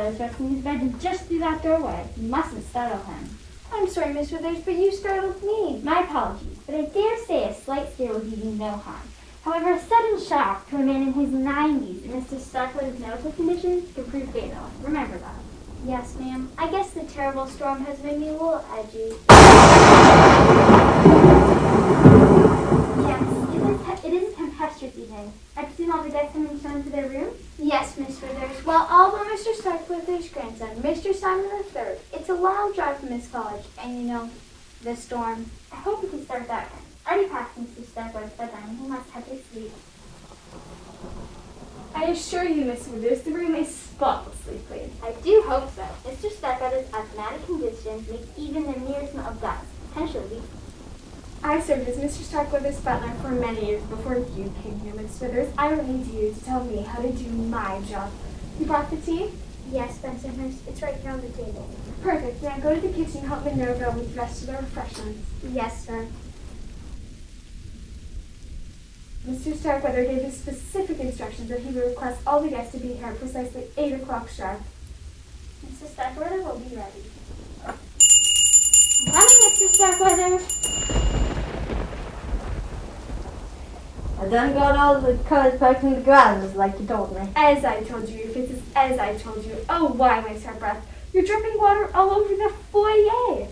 is resting his bed just through that doorway. You mustn't startle him. I'm sorry, Miss Withers, but you startled me. My apologies, but I dare say a slight scare will do you no harm. However, a sudden shock to a man in his 90s in Mr. Starkweather's medical condition could prove fatal. Remember that. Yes, ma'am. I guess the terrible storm has made me a little edgy. Yes, it is a tempestuous evening. I presume all the guests have been shown to their rooms? Yes, Miss Withers. Well, all but Mr. Starkweather's grandson, Mr. Simon III. It's a long drive from his college, and the storm. I hope we can start that one. Already past Mr. Starkweather's bedtime. He must have his sleep. I assure you, Miss Withers, the room is spotlessly clean. I do hope so. Mr. Starkweather's asthmatic conditions make even the mere smell of dust potentially lethal. I served as Mr. Starkweather's butler for many years before you came here, Miss Withers. I don't need you to tell me how to do my job. You brought the tea? Yes, Bensonhurst. It's right here on the table. Perfect. Now go to the kitchen and help Minerva with the rest of the refreshments. Yes, sir. Mr. Starkweather gave us specific instructions that he would request all the guests to be here at precisely 8 o'clock sharp. Mr. Starkweather will be ready. Coming, Mr. Starkweather. I done got all the cars parked in the garages like you told me. As I told you, Fitz, as I told you. Oh, why waste our breath? You're dripping water all over the foyer.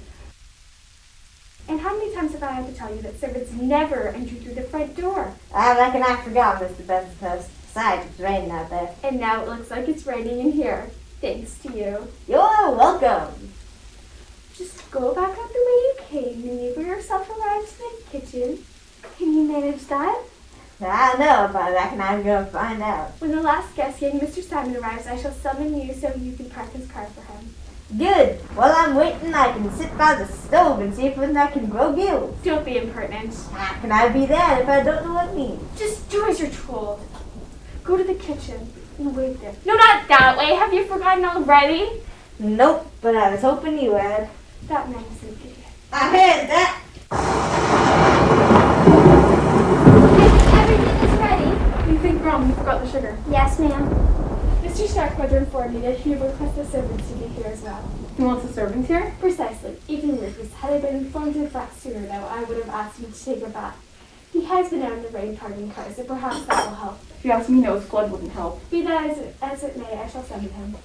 And how many times have I had to tell you that servants never enter through the front door? I reckon I forgot, Mr. Bensonhurst. Besides, it's raining out there. And now it looks like it's raining in here. Thanks to you. You're welcome. Just go back out the way you came and leave yourself arrives in the kitchen. Can you manage that? I don't know, but I reckon I'm going to find out. When the last guest, young Mr. Simon, arrives, I shall summon you so you can park his car for him. Good. While I'm waiting, I can sit by the stove and see if I can grow gills. Don't be impertinent. How can I be that if I don't know what it means? Just do as you're told. Go to the kitchen and wait there. No, not that way. Have you forgotten already? Nope, but I was hoping you had. That man is an idiot. I heard that. Everything is ready. You think wrong. You forgot the sugar. Yes, ma'am. Mr. Starkweather informed me that he would request the servants to be here as well. He wants the servants here? Precisely. Even if had I been informed of the fact sooner, though, I would have asked him to take a bath. He has been out in the rain parting cars, so perhaps that will help. If you ask me, no, flood wouldn't help. Be that as it may, I shall summon him.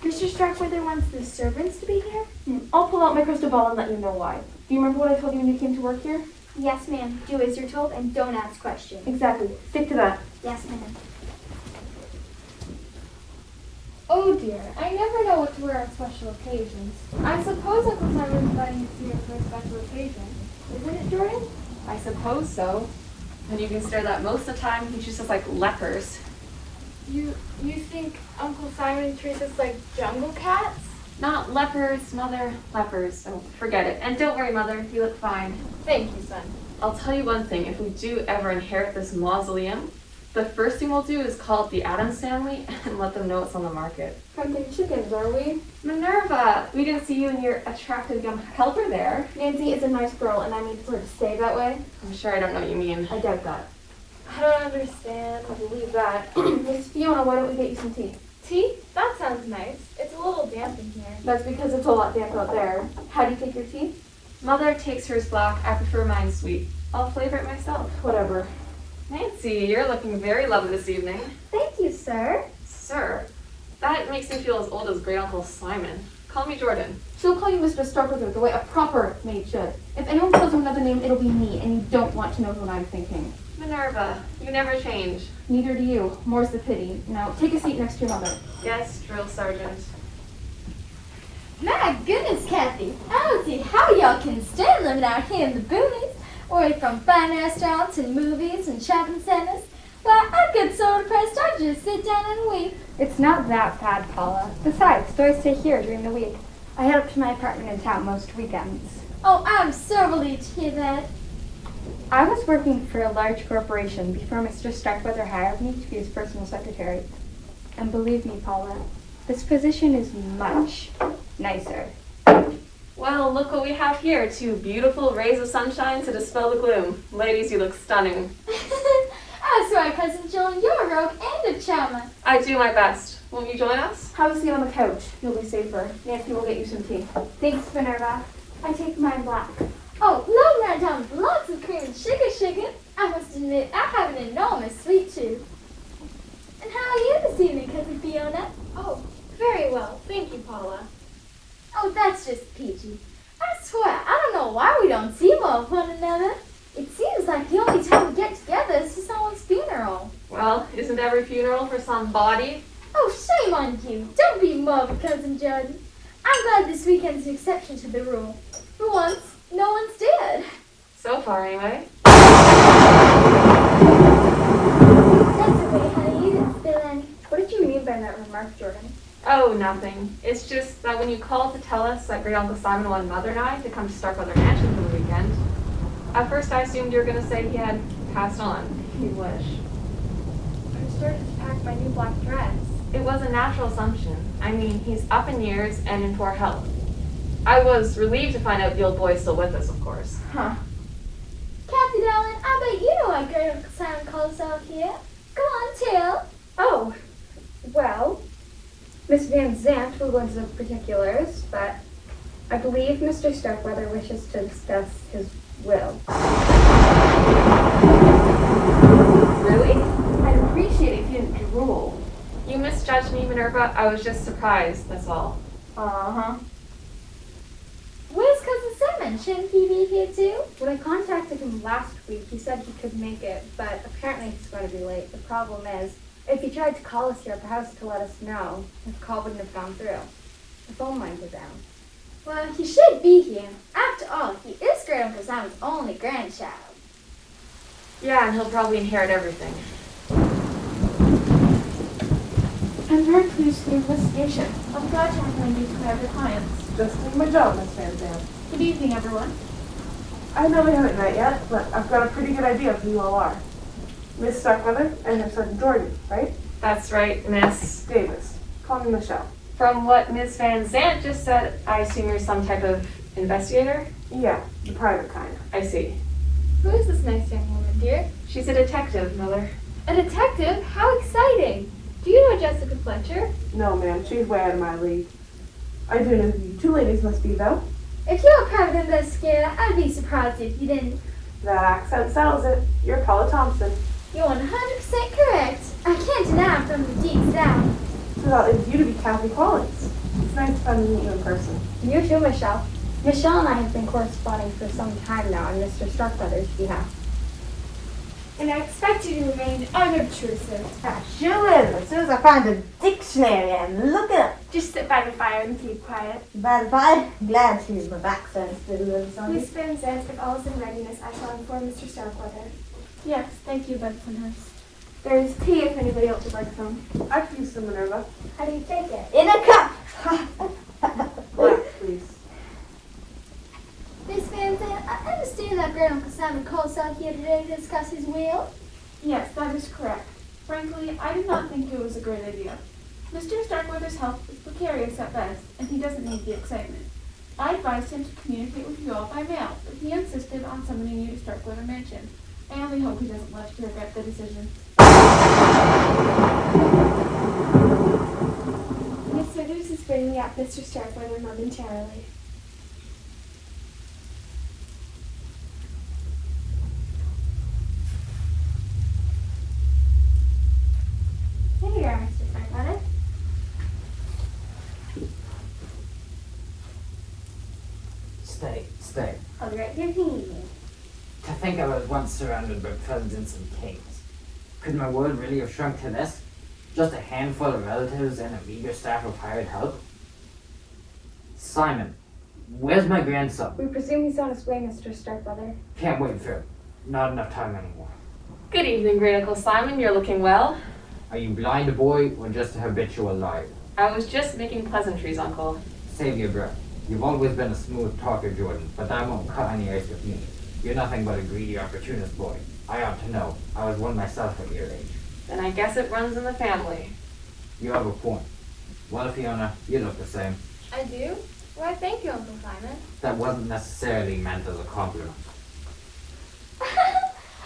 Mr. Starkweather wants the servants to be here? I'll pull out my crystal ball and let you know why. Do you remember what I told you when you came to work here? Yes, ma'am. Do as you're told and don't ask questions. Exactly. Stick to that. Yes, ma'am. Oh dear, I never know what to wear on special occasions. I suppose Uncle Simon's inviting us here for a special occasion. Isn't it, Jordan? I suppose so. And you consider that most of the time he treats us like lepers. You think Uncle Simon treats us like jungle cats? Not lepers, Mother. Lepers. Oh, forget it. And don't worry, Mother. You look fine. Thank you, son. I'll tell you one thing. If we do ever inherit this mausoleum, the first thing we'll do is call it the Addams family and let them know it's on the market. Hunting chickens, are we? Minerva, we didn't see you and your attractive young helper there. Nancy is a nice girl, and I mean for her to stay that way. I'm sure I don't know what you mean. I doubt that. I don't understand. I believe that. Miss Fiona, why don't we get you some tea? Tea? That sounds nice. It's a little damp in here. That's because it's a lot damp out there. How do you take your tea? Mother takes hers black. I prefer mine sweet. I'll flavor it myself. Whatever. Nancy, you're looking very lovely this evening. Thank you, sir. Sir, that makes me feel as old as great Uncle Simon. Call me Jordan. She'll call you Mr. Starkweather the way a proper maid should. If anyone calls you another name, it'll be me, and you don't want to know what I'm thinking. Minerva, you never change. Neither do you. More's the pity. Now, take a seat next to your mother. Yes, drill sergeant. My goodness, Kathy. I don't see how y'all can stand living out here in the boonies, away from fine restaurants and movies and shopping centers. Why, I get so depressed I'd just sit down and weep. It's not that bad, Paula. Besides, do I stay here during the week? I head up to my apartment in town most weekends. Oh, I'm so relieved to hear that. I was working for a large corporation before Mr. Starkweather hired me to be his personal secretary. And believe me, Paula, this position is much nicer. Well, look what we have here. 2 beautiful rays of sunshine to dispel the gloom. Ladies, you look stunning. I swear, Cousin Joan, you're a rogue and a charmer. I do my best. Won't you join us? Have a seat on the couch. You'll be safer. Nancy will get you some tea. Thanks, Minerva. I take mine black. Oh, love ran down with lots of cream and sugar. I must admit, I have an enormous sweet tooth. And how are you this evening, Cousin Fiona? Oh, very well. Thank you, Paula. Oh, that's just peachy. I swear, I don't know why we don't see more of one another. It seems like the only time we get together is for someone's funeral. Well, isn't every funeral for somebody? Oh, shame on you. Don't be morbid, Cousin Jordan. I'm glad this weekend's an exception to the rule. For once, no one's dead. So far, anyway. That's okay, honey. You didn't spill any. What did you mean by that remark, Jordan? Oh, nothing. It's just that when you called to tell us that Great Uncle Simon wanted Mother and I to come to Starkweather Mansion for the weekend, at first I assumed you were going to say he had passed on. You wish. I started to pack my new black dress. It was a natural assumption. I mean, he's up in years and in poor health. I was relieved to find out the old boy is still with us, of course. Huh. Kathy, darling, I bet you know why Great Uncle Simon called us out here. Go on, tell. Oh, well, Miss Van Zandt will go into the particulars, but I believe Mr. Starkweather wishes to discuss his will. Really? I'd appreciate it if you didn't drool. You misjudged me, Minerva. I was just surprised, that's all. Uh-huh. Where's Cousin Simon? Shouldn't he be here too? When I contacted him last week, he said he could make it, but apparently he's going to be late. The problem is, if he tried to call us here at the house to let us know, his call wouldn't have gone through. The phone lines are down. Well, he should be here. After all, he is Great Uncle Simon's only grandchild. Yeah, and he'll probably inherit everything. I'm very pleased with the investigation. I'm glad to recommend you to my other clients. Just doing my job, Miss Van Zandt. Good evening, everyone. I know we haven't met yet, but I've got a pretty good idea of who you all are. Miss Starkweather and her son Jordan, right? That's right, Miss. Davis. Call me Michelle. From what Miss Van Zandt just said, I assume you're some type of investigator? Yeah, the private kind. I see. Who is this nice young woman, dear? She's a detective, Mother. A detective? How exciting! Do you know Jessica Fletcher? No, ma'am, she's way out of my league. I do know who you two ladies must be, though. If you're a private investigator, I'd be surprised if you didn't. That accent settles it. You're Paula Thompson. You're 100% correct. I can't deny I'm from the deep south. So that leaves you to be Kathy Collins. It's nice to finally meet you in person. You too, Michelle. Michelle and I have been corresponding for some time now on Mr. Starkweather's behalf. And I expect you to remain unobtrusive. I sure will, as soon as I find a dictionary and look it up. Just sit by the fire and keep quiet. By the by, glad to use my backstones to do this on Miss Van Zandt, if all is in readiness, I shall inform Mr. Starkweather. Yes, thank you, Bensonhurst. There is tea if anybody else would like some. I could use some Minerva. How do you take it? In a cup. Black, please. Miss Van Zandt, I understand that Great Uncle Simon called us out here today to discuss his will. Yes, that is correct. Frankly, I did not think it was a great idea. Mr. Starkweather's health is precarious at best, and he doesn't need the excitement. I advised him to communicate with you all by mail, but he insisted on summoning you to Starkweather Mansion. I only hope he doesn't live to regret the decision. Miss Withers is bringing up Mr. Starkweather momentarily. Here you are, Mr. Starkweather. Stay. I'll be right here if you need me. To think I was once surrounded by presidents and kings. Could my world really have shrunk to this? Just a handful of relatives and a meager staff of hired help? Simon, where's my grandson? We presume he's on his way, Mr. Starkweather. Can't wait for him. Not enough time anymore. Good evening, Great Uncle Simon. You're looking well. Are you blind, boy, or just a habitual liar? I was just making pleasantries, Uncle. Save your breath. You've always been a smooth talker, Jordan, but that won't cut any ice with me. You're nothing but a greedy opportunist, boy. I ought to know. I was one myself at your age. Then I guess it runs in the family. You have a point. Well, Fiona, you look the same. I do? Why, thank you, Uncle Simon. That wasn't necessarily meant as a compliment.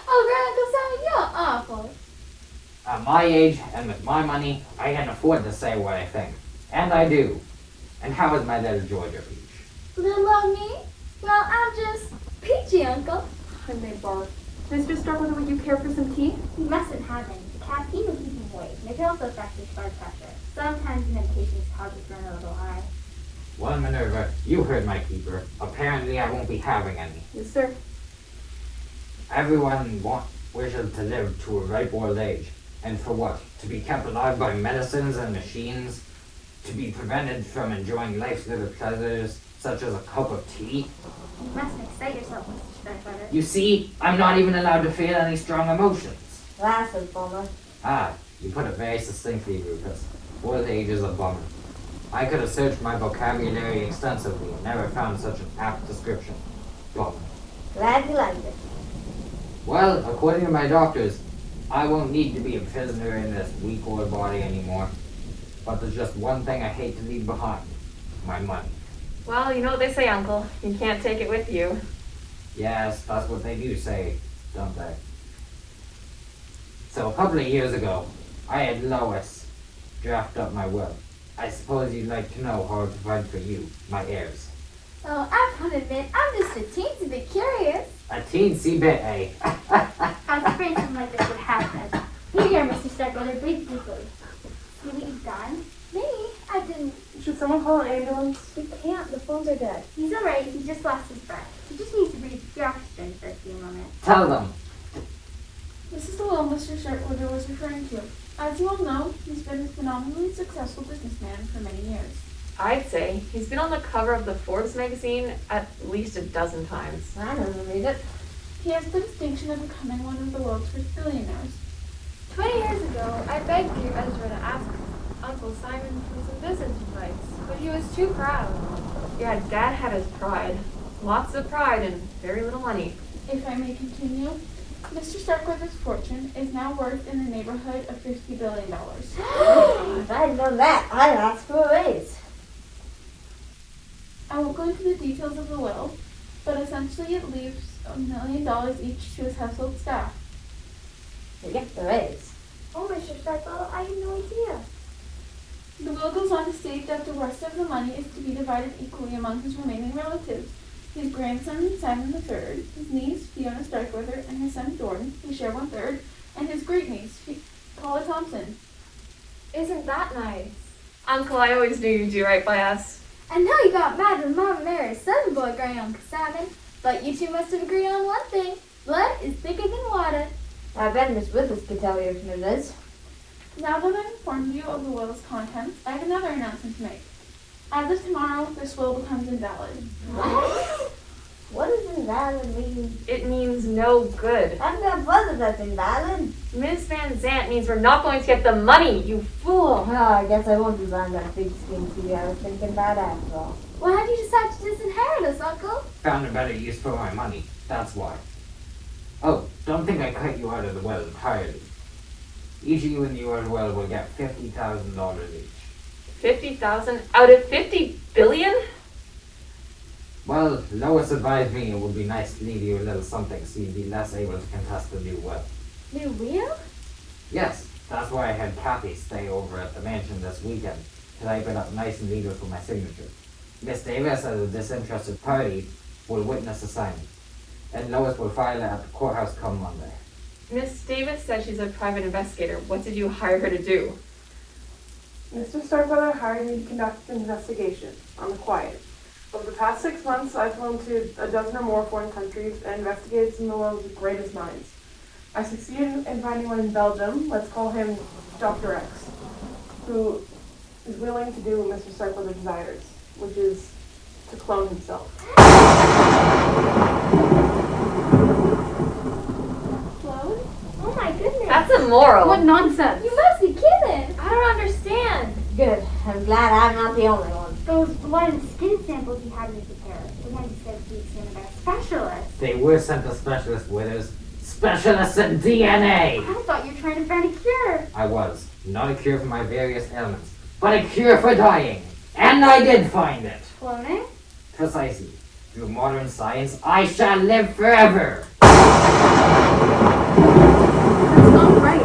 Oh, Great Uncle Simon, you're awful. At my age and with my money, I can afford to say what I think. And I do. And how is my little Georgia Peach? Little old me? Well, I'm just peachy, Uncle. And they bark. Mr. Starkweather, would you care for some tea? You mustn't have any. The caffeine will keep him awake. And it can also affect his blood pressure. Sometimes medications cause it to run a little high. Well, Minerva, you heard my keeper. Apparently I won't be having any. Yes, sir. Everyone wishes to live to a ripe old age. And for what? To be kept alive by medicines and machines? To be prevented from enjoying life's little pleasures, such as a cup of tea? You mustn't excite yourself, Mr. Starkweather. You see, I'm not even allowed to feel any strong emotions. That's a bummer. Ah, you put it very succinctly, Rufus. Old age is a bummer. I could have searched my vocabulary extensively and never found such an apt description. Bummer. Glad you liked it. Well, according to my doctors, I won't need to be a prisoner in this weak old body anymore. But there's just one thing I hate to leave behind. My money. Well, you know what they say, Uncle. You can't take it with you. Yes, that's what they do say, don't they? So a couple of years ago, I had Lois draft up my will. I suppose you'd like to know how to provide for you, my heirs. Oh, I won't admit, I'm just a teensy bit curious. A teensy bit, eh? I was afraid something like this would happen. Here, Mr. Starkweather, breathe deeply. See what you've done? Me? I didn't. Should someone call an ambulance? We can't. The phones are dead. He's alright. He just lost his breath. He just needs to breathe the oxygen for a few moments. Tell them. This is the will Mr. Starkweather was referring to. As you all know, he's been a phenomenally successful businessman for many years. I'd say he's been on the cover of the Forbes magazine at least a dozen times. I never read it. He has the distinction of becoming one of the world's first billionaires. 20 years ago, I begged dear Ezra to ask Uncle Simon for some business advice, but he was too proud. Yeah, Dad had his pride. Lots of pride and very little money. If I may continue, Mr. Starkweather's fortune is now worth in the neighborhood of $50 billion. If I had known that, I'd ask for a raise. I won't go into the details of the will, but essentially it leaves $1 million each to his household staff. To get the raise. Oh, Mr. Starkweather, I had no idea. The will goes on to state that the rest of the money is to be divided equally among his remaining relatives. His grandson, Simon III, his niece, Fiona Starkweather, and his son, Jordan, who share 1/3, and his great-niece, Paula Thompson. Isn't that nice? Uncle, I always knew you'd do right by us. I know you got mad when Mom married a southern boy, Grand Uncle Simon, but you two must have agreed on one thing. Blood is thicker than water. I bet Miss Withers could tell you if it is. Now that I've informed you of the will's contents, I have another announcement to make. As of tomorrow, this will becomes invalid. What? What does invalid mean? It means no good. I've got brother that's invalid. Ms. Van Zant means we're not going to get the money, you fool. Well, I guess I won't be buying that big skin TV I was thinking about after all. Why did you decide to disinherit us, Uncle? Found a better use for my money. That's why. Oh, don't think I cut you out of the well entirely. Each of you in the old well will get $50,000 each. 50,000 out of 50 billion? Well, Lois advised me it would be nice to leave you a little something so you'd be less able to contest the new will. New wheel? Yes, that's why I had Kathy stay over at the mansion this weekend to type it up nice and legal for my signature. Miss Davis, as a disinterested party, will witness the signing, and Lois will file it at the courthouse come Monday. Miss Davis said she's a private investigator. What did you hire her to do? Mr. Starkweather hired me to conduct an investigation on the quiet. Over the past 6 months, I've flown to a dozen or more foreign countries and investigated some of the world's greatest minds. I succeeded in finding one in Belgium, let's call him Dr. X, who is willing to do what Mr. Starkweather desires, which is to clone himself. Clone? Oh my goodness. That's immoral. What nonsense! You must be kidding. I don't understand. Good. I'm glad I'm not the only one. Those blood and skin samples you had me prepare. We had to send to be examined by a specialist. They were sent to specialist Withers. Specialists in DNA! I thought you were trying to find a cure. I was. Not a cure for my various ailments, but a cure for dying. And I did find it. Cloning? Precisely. Through modern science, I shall live forever. That's not right.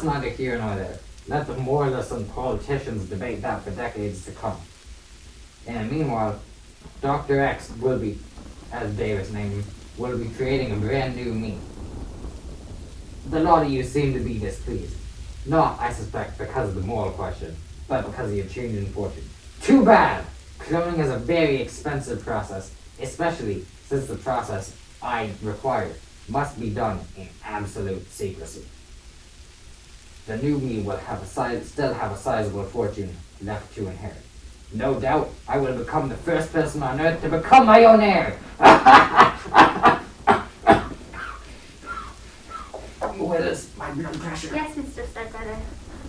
neither here nor there. Let the moralists and politicians debate that for decades to come. And meanwhile, Dr. X will be, as Davis named him, will be creating a brand new me. The lot of you seem to be displeased. Not, I suspect, because of the moral question, but because of your change in fortune. Too bad! Cloning is a very expensive process, especially since the process I require must be done in absolute secrecy. The new me will have still have a sizable fortune left to inherit. No doubt, I will become the first person on Earth to become my own heir. Willis, my blood pressure. Yes, Mr. Starkweather.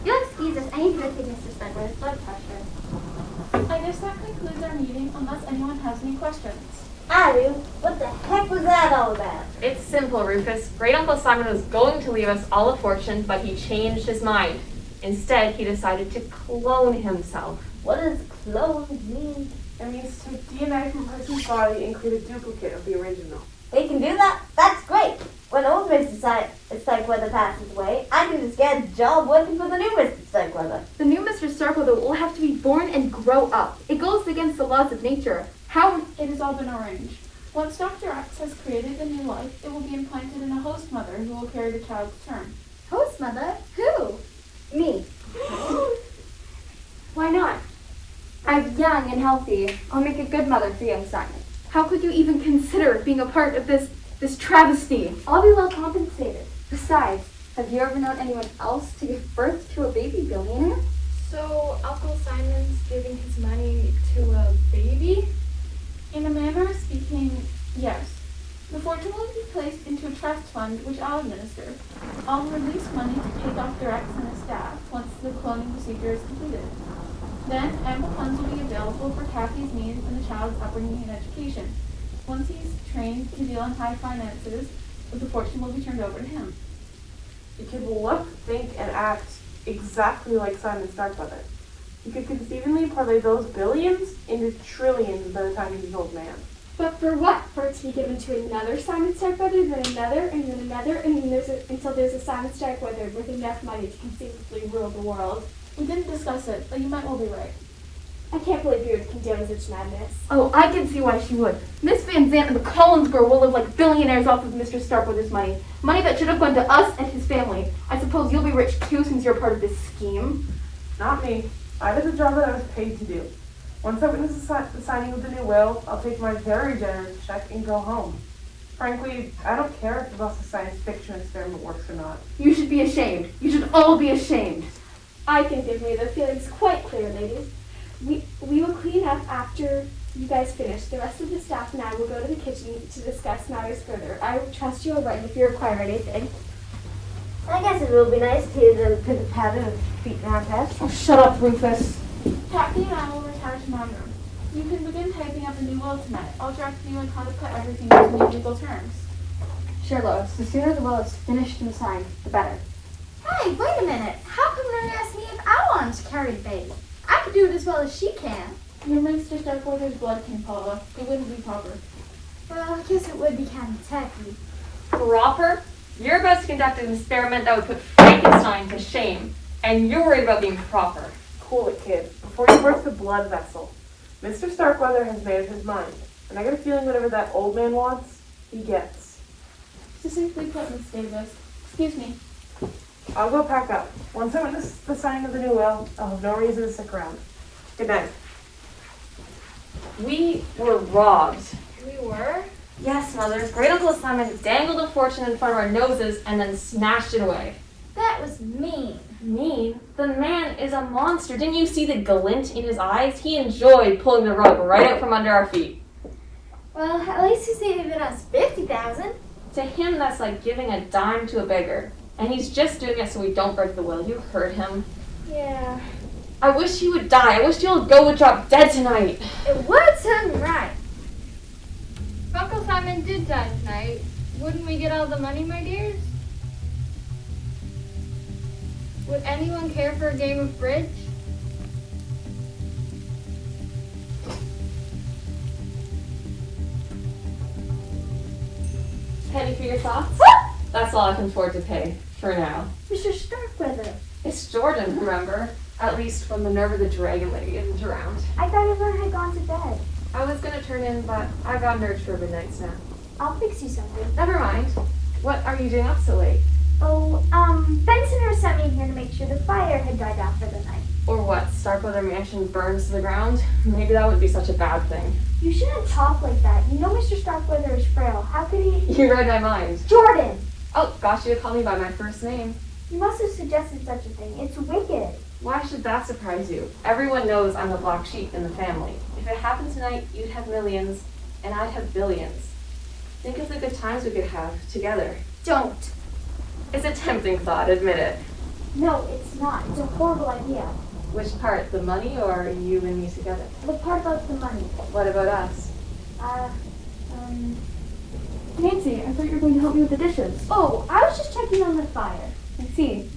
You'll excuse us. I need to go take Mr. Starkweather's blood pressure. I guess that concludes our meeting unless anyone has any questions. I do. What the heck was that all about? It's simple, Rufus. Great Uncle Simon was going to leave us all a fortune, but he changed his mind. Instead, he decided to clone himself. What does clone mean? It means to take DNA from a person's body and create a duplicate of the original. We can do that? That's great. When old Mr. Starkweather passes away, I can just get a job working for the new Mr. Starkweather. The new Mr. Starkweather will have to be born and grow up. It goes against the laws of nature. How? It has all been arranged. Once Dr. X has created a new life, it will be implanted in a host mother who will carry the child's term. Host mother? Who? Me. Why not? I'm young and healthy. I'll make a good mother for young Simon. How could you even consider being a part of this travesty? I'll be well compensated. Besides, have you ever known anyone else to give birth to a baby billionaire? So Uncle Simon's giving his money to a baby? In a manner of speaking, yes. The fortune will be placed into a trust fund which I'll administer. I'll release money to pay Dr. X and his staff once the cloning procedure is completed. Then, ample funds will be available for Kathy's needs and the child's upbringing and education. Once he's trained to deal in high finances, the fortune will be turned over to him. The kid will look, think, and act exactly like Simon Starkweather. He could conceivably parlay those billions into trillions by the time he's an old man. But for what? For it to be given to another Simon Starkweather, then another, and then another, and then until there's a Simon Starkweather with enough money to conceivably rule the world. We didn't discuss it, but you might well be right. I can't believe you would condone such madness. Oh, I can see why she would. Miss Van Zandt and the Collins girl will live like billionaires off of Mr. Starkweather's money. Money that should have gone to us and his family. I suppose you'll be rich too since you're part of this scheme. Not me. I did the job that I was paid to do. Once I witness the signing of the new will, I'll take my very generous check and go home. Frankly, I don't care if the boss's science fiction experiment works or not. You should be ashamed. You should all be ashamed. I can give me the feelings quite clear, ladies. We will clean up after you guys finish. The rest of the staff and I will go to the kitchen to discuss matters further. I trust you will write if you require anything. I guess it will be nice to hear the pitter-patter of feet around past. Oh, shut up, Rufus. Kathy and I will retire to my room. You can begin typing up a new will tonight. I'll direct you on how to put everything into new legal terms. Sure, Lois. The sooner the will is finished and signed, the better. Hey, wait a minute. How come Mary asked me if I wanted to carry the baby? I could do it as well as she can. Your Mr. Starkweather's blood came, Paula. It wouldn't be proper. Well, I guess it would be kind of tacky. Proper? You're about to conduct an experiment that would put Frankenstein to shame, and you're worried about being proper. Cool it, kid. Before you burst the blood vessel. Mr. Starkweather has made up his mind, and I got a feeling whatever that old man wants, he gets. Succinctly put, Miss Davis. Excuse me. I'll go pack up. Once I witness the signing of the new will, I'll have no reason to stick around. Good night. We were robbed. We were? Yes, Mothers. Great Uncle Simon dangled a fortune in front of our noses and then smashed it away. That was mean. Mean? The man is a monster. Didn't you see the glint in his eyes? He enjoyed pulling the rug right out from under our feet. Well, at least he's saving us $50,000. To him, that's like giving a dime to a beggar. And he's just doing it so we don't break the will. You heard him. Yeah. I wish he would die. I wish you would go and drop dead tonight. It would serve me right. If Uncle Simon did die tonight, wouldn't we get all the money, my dears? Would anyone care for a game of bridge? Penny for your thoughts? That's all I can afford to pay. For now. Mr. Starkweather, It's Jordan, remember? At least when Minerva the Dragon Lady isn't around. I thought everyone had gone to bed. I was gonna turn in, but I got an urge for a midnight snack. I'll fix you something. Never mind. What are you doing up so late? Oh, Bensoner sent me here to make sure the fire had died out for the night. Or what, Starkweather Mansion burns to the ground? Maybe that would be such a bad thing. You shouldn't talk like that. You know Mr. Starkweather is frail. How could he? You read my mind. Jordan! Oh, got you to call me by my first name. You must have suggested such a thing. It's wicked. Why should that surprise you? Everyone knows I'm the black sheep in the family. If it happened tonight, you'd have millions, and I'd have billions. Think of the good times we could have together. Don't. It's a tempting thought, admit it. No, it's not. It's a horrible idea. Which part, the money or you and me together? The part about the money. What about us? Nancy, I thought you were going to help me with the dishes. Oh, I was just checking on the fire. I see.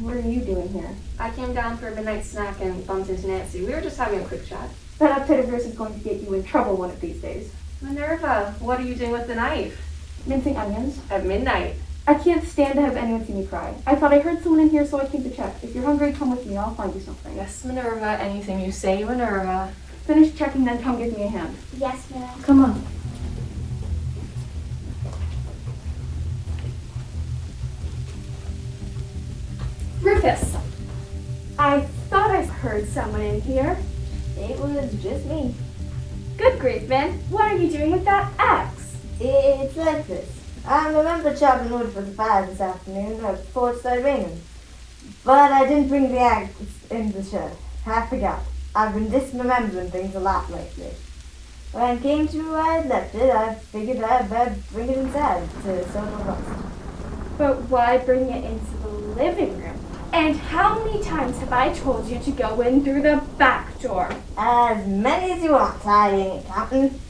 What are you doing here? I came down for a midnight snack and bumped into Nancy. We were just having a quick chat. That uptight of yours is going to get you in trouble one of these days. Minerva, what are you doing with the knife? Mincing onions. At midnight. I can't stand to have anyone see me cry. I thought I heard someone in here, so I came to check. If you're hungry, come with me. I'll find you something. Yes, Minerva, anything you say, Minerva. Finish checking, then come give me a hand. Yes, ma'am. Come on. Rufus! I thought I heard someone in here. It was just me. Good grief, man. What are you doing with that axe? It's like this. I remember chopping wood for the fire this afternoon before it started raining. But I didn't bring the axe in the shed. I forgot. I've been disremembering things a lot lately. When I came to where I'd left it, I figured I'd better bring it inside to sort of rust. But why bring it into the living room? And how many times have I told you to go in through the back door? As many as you want, I ain't counting.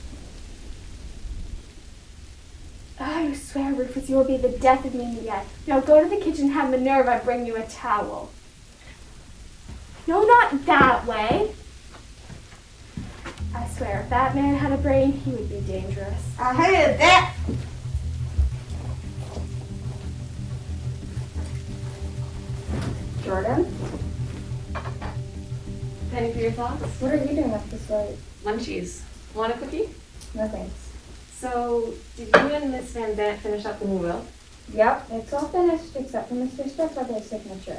I swear, Rufus, you will be the death of me yet. Now go to the kitchen and have Minerva bring you a towel. No, not that way. I swear, if that man had a brain, he would be dangerous. I heard that. Jordan? Penny for your thoughts? What are you doing up this late? Munchies. Want a cookie? No thanks. So, did you and Miss Van Dant finish up the new will? Yep, it's all finished except for Mr. Starkweather's signature.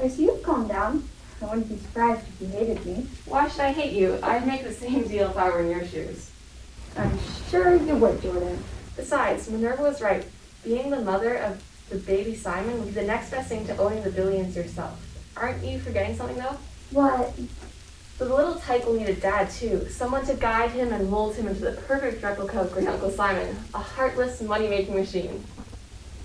I see you've calmed down. I wouldn't be surprised if you hated me. Why should I hate you? I'd make the same deal if I were in your shoes. I'm sure you would, Jordan. Besides, Minerva was right. Being the mother of the baby Simon would be the next best thing to owning the billions yourself. Aren't you forgetting something though? What? The little tyke will need a dad too. Someone to guide him and mold him into the perfect replica of Great Uncle Simon. A heartless, money-making machine.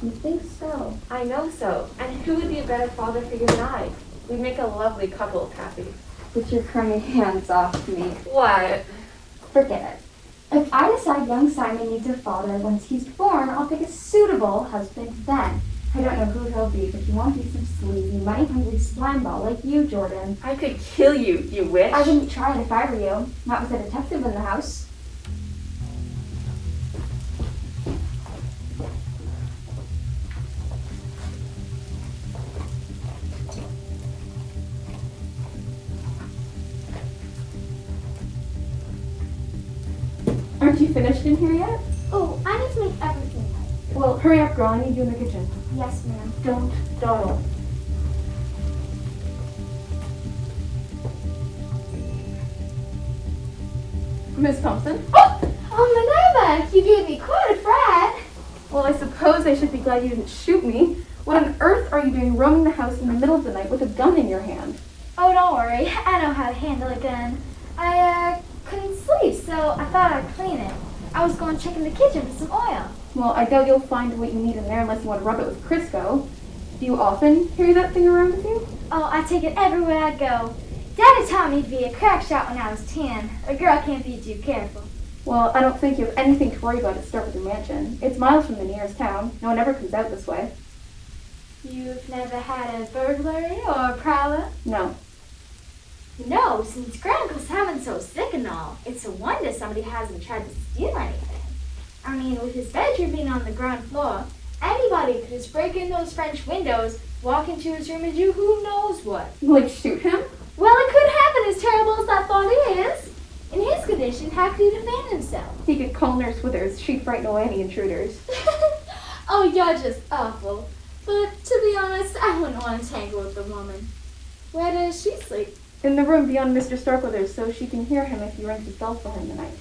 You think so? I know so. And who would be a better father figure than I? We'd make a lovely couple, Kathy. Get your crummy hands off me. What? Forget it. If I decide young Simon needs a father once he's born, I'll pick a suitable husband then. I don't know who he'll be, but he won't be some sleazy, money-hungry slimeball like you, Jordan. I could kill you, you witch. I wouldn't try it if I were you. Not with a detective in the house. Aren't you finished in here yet? Oh, I need to make everything right. Well, hurry up, girl. I need you in the kitchen. Yes, ma'am. Don't dawdle. Miss Thompson? Oh, Minerva, you gave me quite a fright. Well, I suppose I should be glad you didn't shoot me. What on earth are you doing roaming the house in the middle of the night with a gun in your hand? Oh, don't worry. I know how to handle a gun. I couldn't sleep, so I thought I'd clean it. I was going to check in the kitchen for some oil. Well, I doubt you'll find what you need in there unless you want to rub it with Crisco. Do you often carry that thing around with you? Oh, I take it everywhere I go. Daddy taught me to be a crack shot when I was 10. A girl can't be too careful. Well, I don't think you have anything to worry about at Starkweather Mansion. It's miles from the nearest town. No one ever comes out this way. You've never had a burglary or a prowler? No. No, since Grandpa Simon's so sick and all, it's a wonder somebody hasn't tried to steal anything. I mean, with his bedroom being on the ground floor, Anybody could just break in those French windows, walk into his room and do who knows what. Like shoot him? Well, it could happen, as terrible as that thought is. In his condition, how could he defend himself? He could call Nurse Withers. She'd frighten away any intruders. Oh, you're just awful. But to be honest, I wouldn't want to tangle with the woman. Where does she sleep? In the room beyond Mr. Starkweather's so she can hear him if he rings his bell for him tonight.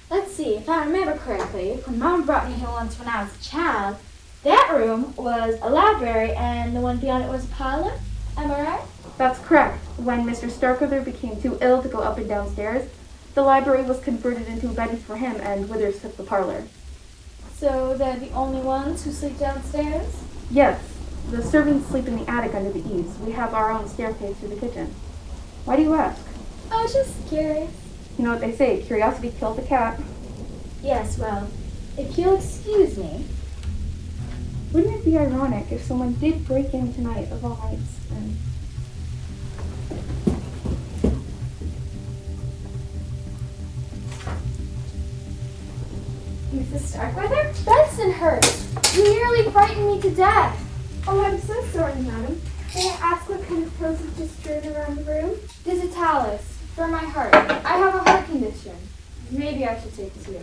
Let's see, if I remember correctly, when Mom brought me here once when I was a child, that room was a library and the one beyond it was a parlor. Am I right? That's correct. When Mr. Starkweather became too ill to go up and downstairs, the library was converted into a bedroom for him and Withers took the parlor. So they're the only ones who sleep downstairs? Yes, the servants sleep in the attic under the eaves. We have our own staircase through the kitchen. Why do you ask? I was just curious. You know what they say, curiosity kills a cat. Yes, well, if you'll excuse me. Wouldn't it be ironic if someone did break in tonight of all nights and... Mrs. Starkweather? Bensonhurst! You nearly frightened me to death. Oh, I'm so sorry, madam. May I ask what kind of pills you've just strewn around the room? Digitalis, for my heart. I have a heart condition. Maybe I should take two.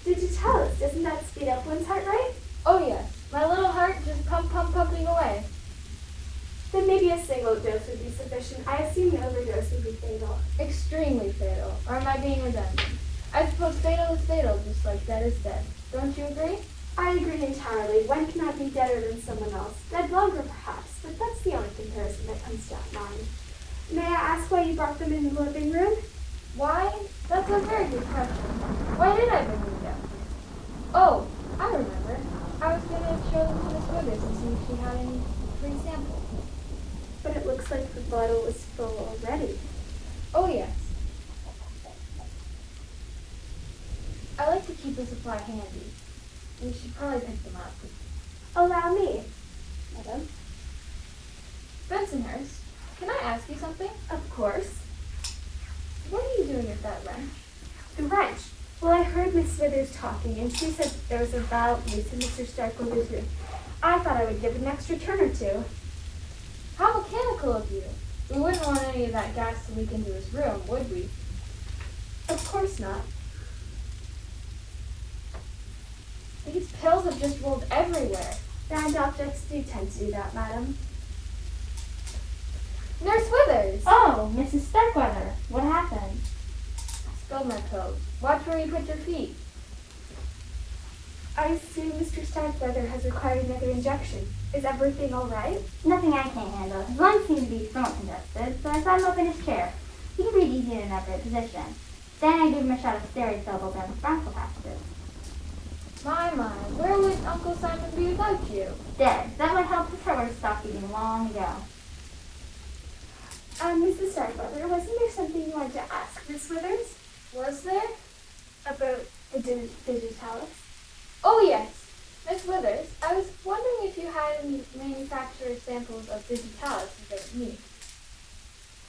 Digitalis, doesn't that speed up one's heart rate? Oh yes, my little heart just pumping away. Then maybe a single dose would be sufficient. I assume an overdose would be fatal. Extremely fatal. Or am I being redundant? I suppose fatal is fatal, just like dead is dead. Don't you agree? I agree entirely. One cannot be deader than someone else. Dead longer, perhaps, but that's the only comparison that comes to mind. May I ask why you brought them in the living room? Why? That's a very good question. Why did I bring them down here? Oh, I remember. I was going to show them to Miss Withers and see if she had any free samples. But it looks like the bottle was full already. Oh yes. I like to keep a supply handy. We should probably pick them up. Allow me, madam. Bensonhurst, can I ask you something? Of course. What are you doing at that wrench? The wrench. Well, I heard Miss Withers talking, and she said there was a valve loose in Mr. Starkweather's room. I thought I would give it an extra turn or two. How mechanical of you. We wouldn't want any of that gas to leak into his room, would we? Of course not. These pills have just rolled everywhere. Round objects do tend to do that, madam. Nurse Withers! Oh, Mrs. Starkweather, what happened? I spilled my pills. Watch where you put your feet. I assume Mr. Starkweather has required another injection. Is everything all right? Nothing I can't handle. His lungs seem to be somewhat congested, so I sat him up in his chair. He can breathe easy in an upright position. Then I gave him a shot of steroid syllable down the bronchoplastic. My, where would Uncle Simon be without you? Dead. That would help his heart would have stopped beating long ago. Mrs. Starkweather, wasn't there something you wanted to ask Miss Withers? Was there? About the digitalis? Oh yes. Miss Withers, I was wondering if you had any manufacturer samples of digitalis that me.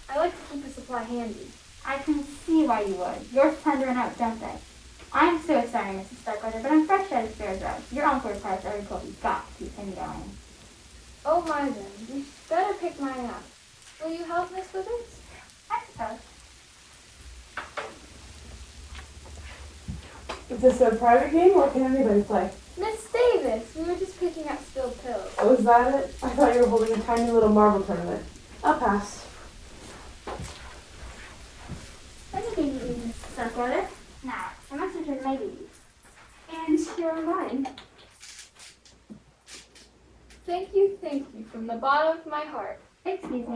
I like to keep a supply handy. I can see why you would. Yours tend to run out, don't they? I'm so sorry, Mrs. Starkweather, but I'm fresh out of spare drugs. Your uncle requires every pill he's got to keep him going. Oh my then, you better pick mine up. Will you help, Miss Withers? I suppose. Is this a private game or can anybody play? Miss Davis, we were just picking up spilled pills. Oh, is that it? I thought you were holding a tiny little marble tournament. I'll pass. Let me give you Mrs. Starkweather. Now, I must return my duties. And here are mine. Thank you from the bottom of my heart. Excuse me.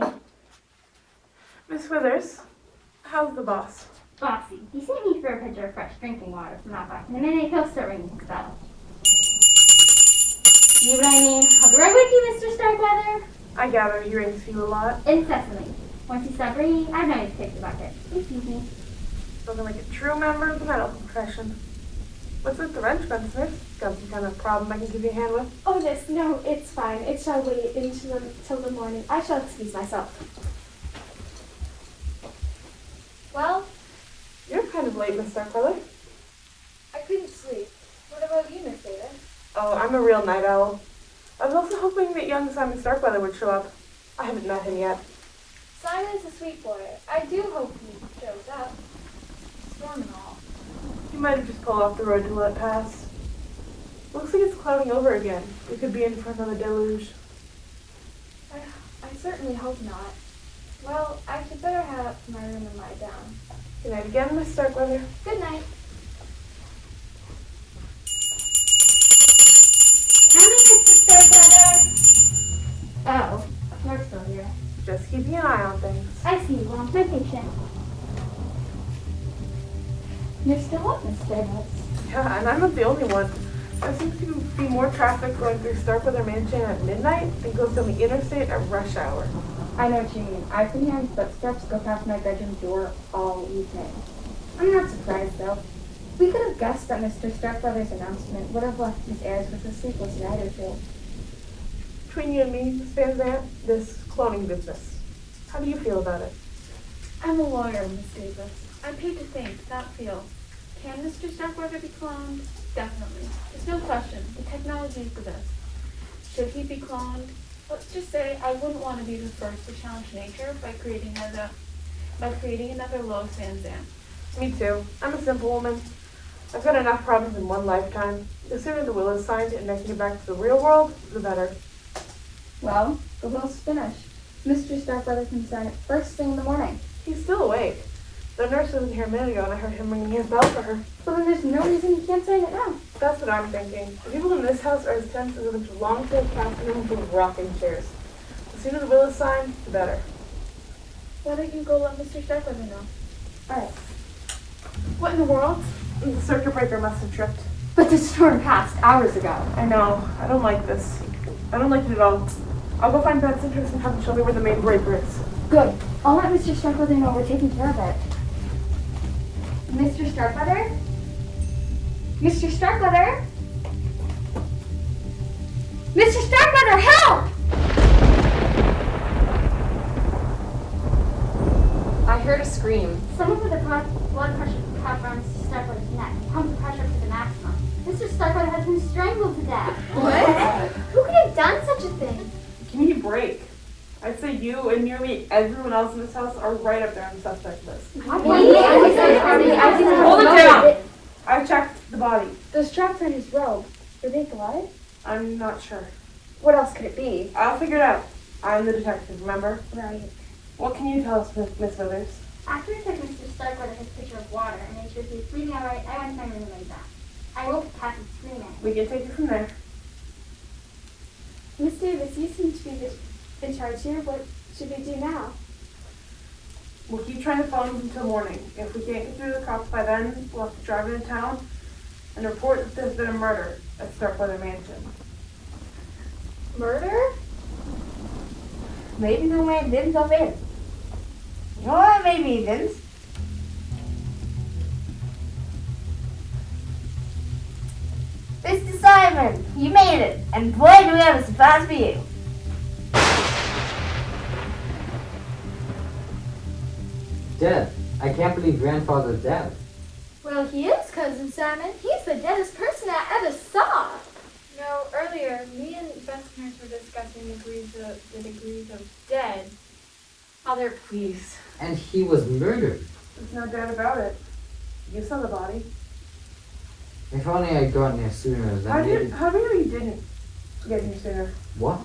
Miss Withers, how's the boss? Bossy, he sent me for a pitcher of fresh drinking water from out back. In a minute, he'll start ringing his bell. You know what I mean? I'll be right with you, Mr. Starkweather. I gather he rings you a lot. Incessantly. Once he stopped ringing, I'd know he'd take the bucket. Excuse me. Looking like a true member of the medical profession. What's with the wrench, Benson? Got some kind of problem I can give you a hand with? Oh, no, it's fine. It shall wait till the morning. I shall excuse myself. Well, You're kind of late, Miss Starkweather. I couldn't sleep. about you, Miss Davis? Oh, I'm a real night owl. I was also hoping that young Simon Starkweather would show up. I haven't met him yet. Simon's a sweet boy. I do hope he shows up. Storm and all. He might have just pulled off the road to let pass. Looks like it's clouding over again. We could be in for another deluge. I certainly hope not. Well, I should better head up to my room and lie down. Good night again, Miss Starkweather. Good night. Coming, Mr. Starkweather. Oh, you're still here. Just keeping an eye on things. I see you want my patient. You're still up, Miss Davis. Yeah, and I'm not the only one. There seems to be more traffic going through Starkweather Mansion at midnight than goes down the interstate at rush hour. I know what you mean. I've been hearing footsteps go past my bedroom door all evening. I'm not surprised, though. We could have guessed that Mr. Starkweather's announcement would have left his heirs with a sleepless night or two. Between you and me, Miss Van Zandt, this cloning business. How do you feel about it? I'm a lawyer, Miss Davis. I'm paid to think, not feel. Can Mr. Starkweather be cloned? Definitely. There's no question. The technology is the best. Should he be cloned? Let's just say I wouldn't want to be the first to challenge nature by creating another Lois Van Zandt. Me too. I'm a simple woman. I've got enough problems in one lifetime. The sooner the will is signed and I can get back to the real world, the better. Well, the will's finished. Mr. Starkweather can sign it first thing in the morning. He's still awake. The nurse wasn't here a minute ago and I heard him ringing his bell for her. So then there's no reason he can't sign it now. That's what I'm thinking. The people in this house are as tense as a bunch of long-tailed cats in a room full of rocking chairs. The sooner the will is signed, the better. Why don't you go let Mr. Starkweather know? Alright. What in the world? The circuit breaker must have tripped. But the storm passed hours ago. I know. I don't like this. I don't like it at all. I'll go find Betsy and have him show me where the main breaker is. Good. I'll let Mr. Starkweather know we're taking care of it. Mr. Starkweather? Mr. Starkweather? Mr. Starkweather, help! I heard a scream. Someone with a blood pressure cuff around Mr. Starkweather's neck. Pump the pressure up to the maximum. Mr. Starkweather has been strangled to death. What? Who could have done such a thing? Give me a break. I'd say you and nearly everyone else in this house are right up there on the suspect list. Hold Hold it down! I checked the body. Those straps on his robe, were they blood? I'm not sure. What else could it be? I'll figure it out. I'm the detective, remember? Right. What can you tell us, Miss Withers? After I took Mr. Starkweather his pitcher of water and made sure he was breathing all right, I went to my room and laid down. I woke Kathy screaming. We can take it from there. Miss Davis, you seem to be in charge here. What should we do now? We'll keep trying to phone him until morning. If we can't get through the cops by then, we'll have to drive into town and report that there's been a murder at Starkweather Mansion. Murder? Maybe the man didn't come in. Or maybe he didn't. Mr. Simon, you made it. And boy, do we have a surprise for you. Dead. I can't believe grandfather's dead. Well, he is, Cousin Simon. He's the deadest person I ever saw. No, earlier, me and Beth's parents were discussing the degrees of dead. Father, please. And he was murdered. There's no doubt about it. You saw the body. If only I'd gotten here sooner, then maybe... How do you know you didn't get here sooner? What?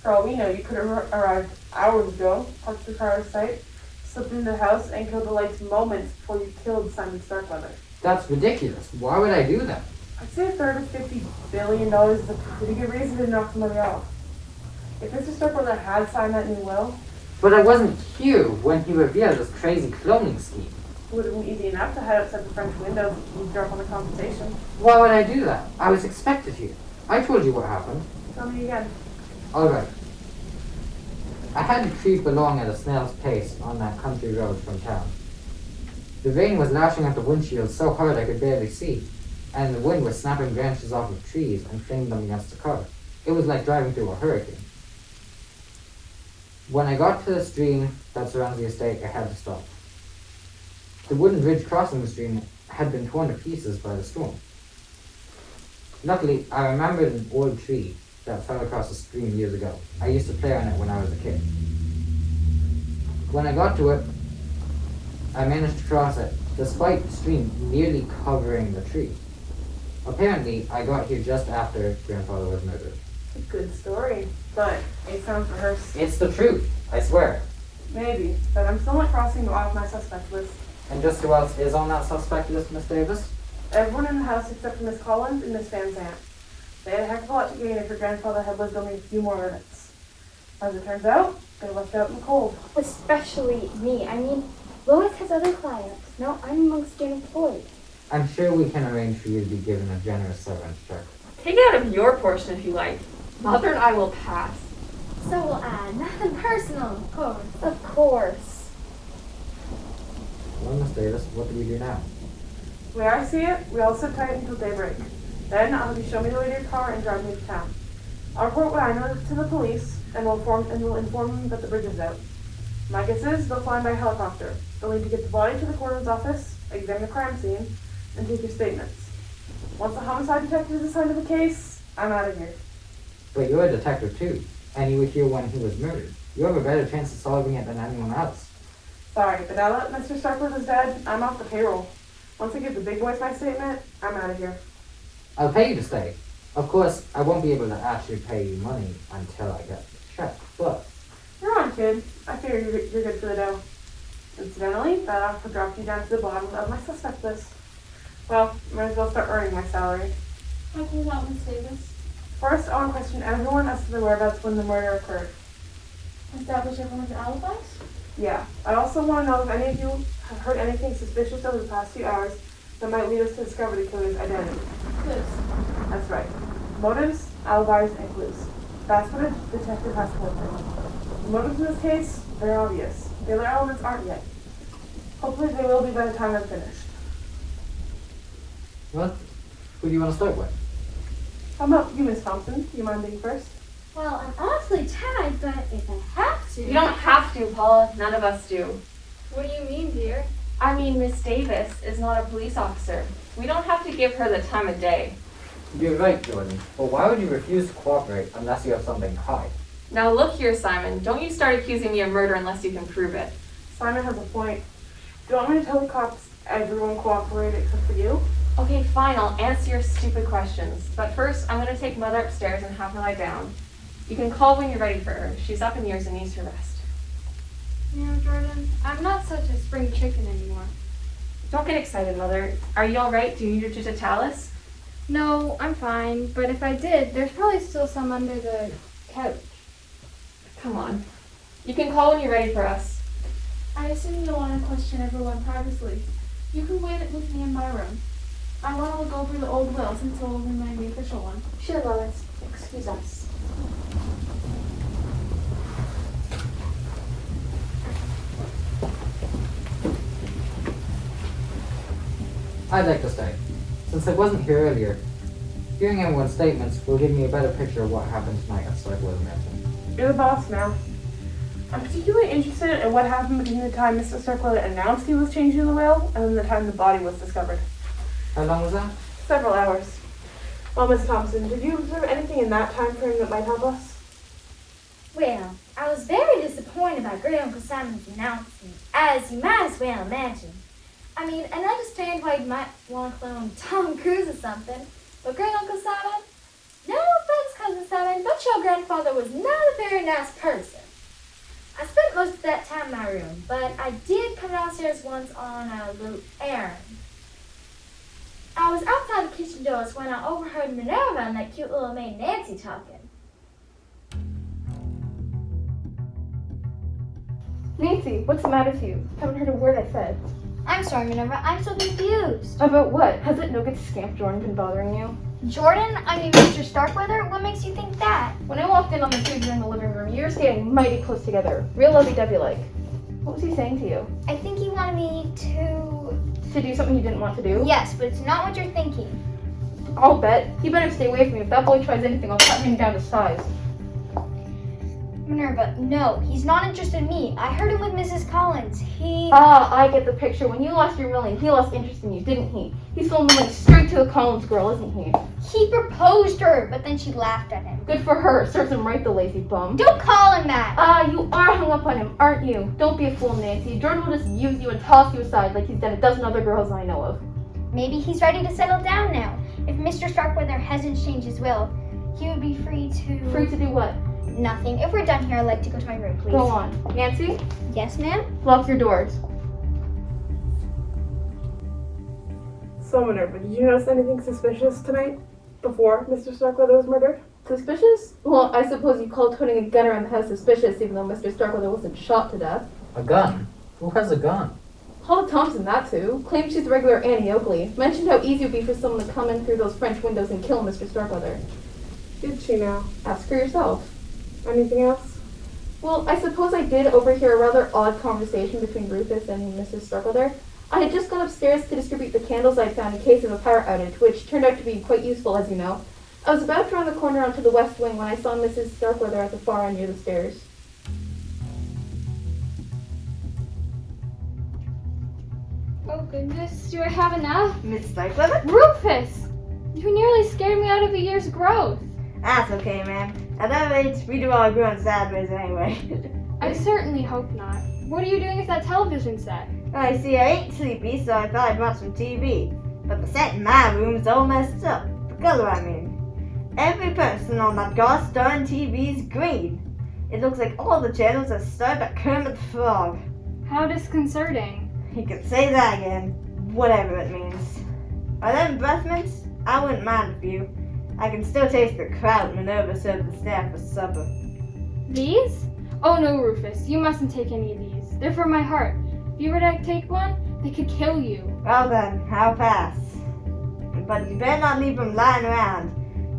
For all we know, you could have arrived hours ago, parked the car out of sight, slipped into the house, and killed the lights moments before you killed Simon Starkweather. That's ridiculous. Why would I do that? I'd say a third of $50 billion is a pretty good reason to knock somebody off. If Mr. Starkweather had signed that new will, But I wasn't here when he revealed this crazy cloning scheme. it would have been easy enough to hide outside the French window and drop on the conversation. Why would I do that? I was expected here. I told you what happened. Tell me again. Alright. I had to creep along at a snail's pace on that country road from town. The rain was lashing at the windshield so hard I could barely see, and the wind was snapping branches off of trees and flinging them against the car. It was like driving through a hurricane. When I got to the stream that surrounds the estate, I had to stop. The wooden bridge crossing the stream had been torn to pieces by the storm. Luckily, I remembered an old tree that fell across the stream years ago. I used to play on it when I was a kid. When I got to it, I managed to cross it, despite the stream nearly covering the tree. Apparently, I got here just after Grandfather was murdered. It's a good story, but it sounds rehearsed. It's the truth, I swear. Maybe, but I'm still not crossing you off my suspect list. And just who else is on that suspect list, Miss Davis? Everyone in the house except for Miss Collins and Miss Van Zandt. They had a heck of a lot to gain if your grandfather had lived only a few more minutes. As it turns out, they left out in the cold. Especially me. I mean, Lois has other clients. Now I'm amongst the unemployed. I'm sure we can arrange for you to be given a generous severance check. Take it out of your portion if you like. Mother and I will pass. So will I. Nothing personal, of course. Of course. Well, Miss Davis, what do we do now? The way I see it, we all sit tight until daybreak. Then I'll have you show me the way to your car and drive me to town. I'll report what I know to the police, and we'll inform them that the bridge is out. My guess is they'll fly by helicopter. They'll need to get the body to the coroner's office, examine the crime scene, and take your statements. Once the homicide detective is assigned to the case, I'm out of here. But you're a detective too, and you were here when he was murdered. You have a better chance of solving it than anyone else. Sorry, but now that Mr. Starkwood is dead, I'm off the payroll. Once I give the big boys my statement, I'm out of here. I'll pay you to stay. Of course, I won't be able to actually pay you money until I get the check, but... You're on, kid. I figure you're good for the dough. Incidentally, that offer dropped you down to the bottom of my suspect list. Well, might as well start earning my salary. How can you help, Miss Davis? First, I want to question everyone as to their whereabouts when the murder occurred. Establish everyone's alibis? Yeah. I also want to know if any of you have heard anything suspicious over the past few hours that might lead us to discover the killer's identity. Clues. That's right. Motives, alibis, and clues. That's what a detective has to look for. The motives in this case, they're obvious. The other elements aren't yet. Hopefully they will be by the time I'm finished. Well, who do you want to start with? How about you, Miss Thompson? Do you mind being first? Well, I'm awfully tired, but if I have to... You don't have to, Paula. None of us do. What do you mean, dear? I mean, Miss Davis is not a police officer. We don't have to give her the time of day. You're right, Jordan. But why would you refuse to cooperate unless you have something to hide? Now look here, Simon. Don't you start accusing me of murder unless you can prove it. Simon has a point. Do you want me to tell the cops everyone cooperated except for you? Okay, fine. I'll answer your stupid questions. But first, I'm going to take Mother upstairs and have her lie down. You can call when you're ready for her. She's up in years and needs her rest. You know, Jordan, I'm not such a spring chicken anymore. Don't get excited, Mother. Are you all right? Do you need your digitalis? No, I'm fine, but if I did, there's probably still some under the couch. Come on. You can call when you're ready for us. I assume you'll want to question everyone privately. You can wait with me in my room. I want to look over the old will since it will remind the official one. Sure, Lois. Excuse us. I'd like to stay. Since I wasn't here earlier, hearing everyone's statements will give me a better picture of what happened tonight at Starkwood Mansion. You're the boss now. I'm particularly interested in what happened between the time Mr. Starkwood announced he was changing the will and then the time the body was discovered. How long was that? Several hours. Well, Miss Thompson, did you observe anything in that time frame that might help us? Well, I was very disappointed by Great Uncle Simon's announcement, as you might as well imagine. I mean, I understand why you might want to clone Tom Cruise or something, but Great Uncle Simon? No offense, Cousin Simon, but your grandfather was not a very nice person. I spent most of that time in my room, but I did come downstairs once on a little errand. I was outside the kitchen doors when I overheard Minerva and that cute little maid Nancy talking. Nancy, what's the matter with you? Haven't heard a word I said. I'm sorry, Minerva, I'm so confused. About what? Has that no-good scamp Jordan been bothering you? Jordan? I mean, Mr. Starkweather? What makes you think that? When I walked in on the two of you in the living room, you were standing mighty close together. Real lovey-dovey-like. What was he saying to you? I think he wanted me to... To do something you didn't want to do? Yes, but it's not what you're thinking. I'll bet. He better stay away from me. If that boy tries anything, I'll cut him down to size. Minerva, no, he's not interested in me. I heard him with Mrs. Collins. Ah, I get the picture. When you lost your will, he lost interest in you, didn't he? He sold the money straight to to the Collins girl, isn't he? He proposed to her, but then she laughed at him. Good for her. Serves him right, the lazy bum. Don't call him that. You are hung up on him, aren't you? Don't be a fool, Nancy. Jordan will just use you and toss you aside like he's done a dozen other girls I know of. Maybe he's ready to settle down now. If Mr. Starkweather hasn't changed his will, he would be free to... Free to do what? Nothing. If we're done here, I'd like to go to my room, please. Go on. Nancy, Yes, ma'am? lock your doors. So, Minerva, did you notice anything suspicious tonight? Before Mr. Starkweather was murdered? Suspicious? Well, I suppose you called toting a gun around the house suspicious, even though Mr. Starkweather wasn't shot to death. A gun? Who has a gun? Paula Thompson, that too. Claimed she's the regular Annie Oakley. Mentioned how easy it would be for someone to come in through those French windows and kill Mr. Starkweather. Did she now? Ask her yourself. Anything else? Well, I suppose I did overhear a rather odd conversation between Rufus and Mrs. Starkweather. I had just gone upstairs to distribute the candles I'd found in case of a power outage, which turned out to be quite useful, as you know. I was about to round the corner onto the west wing when I saw Mrs. Starkweather at the far end near the stairs. Oh goodness, do I have enough? Miss Starkweather? Rufus! You nearly scared me out of a year's growth. That's okay, ma'am. At that age, we do all grow in sad ways anyway. I certainly hope not. What are you doing with that television set? I see I ain't sleepy, so I thought I'd watch some TV. But the set in my room's all messed up. The color, I mean. Every person on that gosh darn TV's green. It looks like all the channels are starred by Kermit the Frog. How disconcerting. You can say that again, whatever it means. Are them breath mints? I wouldn't mind a few. I can still taste the kraut Minerva served the staff for supper. These? Oh no, Rufus, you mustn't take any of these. They're for my heart. If you were to take one, they could kill you. Well then, I'll pass. But you better not leave them lying around.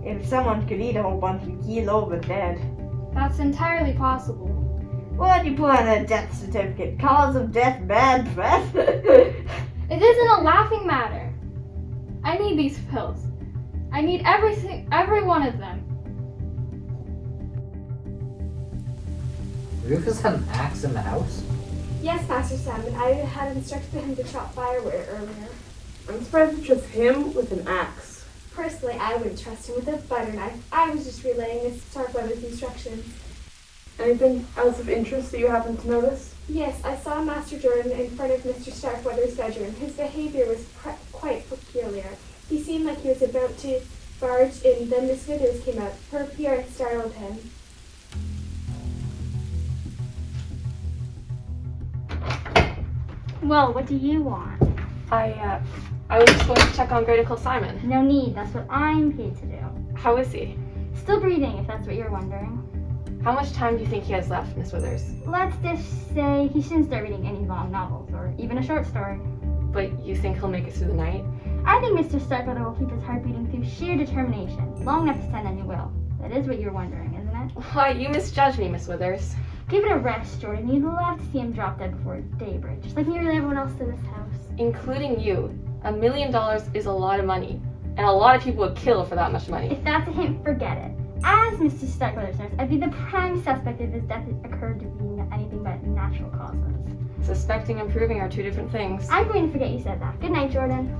If someone could eat a whole bunch and keel over dead. That's entirely possible. What'd you put on their death certificate? Cause of death, bad breath? It isn't a laughing matter. I need these pills. I need every one of them. Rufus had an axe in the house? Yes, Master Sam, and I had instructed him to chop firewood earlier. I'm surprised it's just him with an axe. Personally, I wouldn't trust him with a butter knife. I was just relaying Miss Starkweather's instructions. Anything else of interest that you happen to notice? Yes, I saw Master Jordan in front of Mr. Starkweather's bedroom. His behavior was quite peculiar. He seemed like he was about to barge in, then Miss Withers came out. Her appearance startled him. Well, what do you want? I was just going to check on Great Uncle Simon. No need. That's what I'm paid to do. How is he? Still breathing, if that's what you're wondering. How much time do you think he has left, Miss Withers? Let's just say he shouldn't start reading any long novels or even a short story. But you think he'll make it through the night? I think Mr. Starkweather will keep his heart beating through sheer determination, long enough to send a new will. That is what you're wondering, isn't it? Why, you misjudge me, Miss Withers. Give it a rest, Jordan. You'd love to see him drop dead before daybreak, just like nearly everyone else in this house. Including you. $1 million is a lot of money. And a lot of people would kill for that much money. If that's a hint, forget it. As Mr. Starkweather says, I'd be the prime suspect if his death occurred to be anything but natural causes. Suspecting and proving are two different things. I'm going to forget you said that. Good night, Jordan.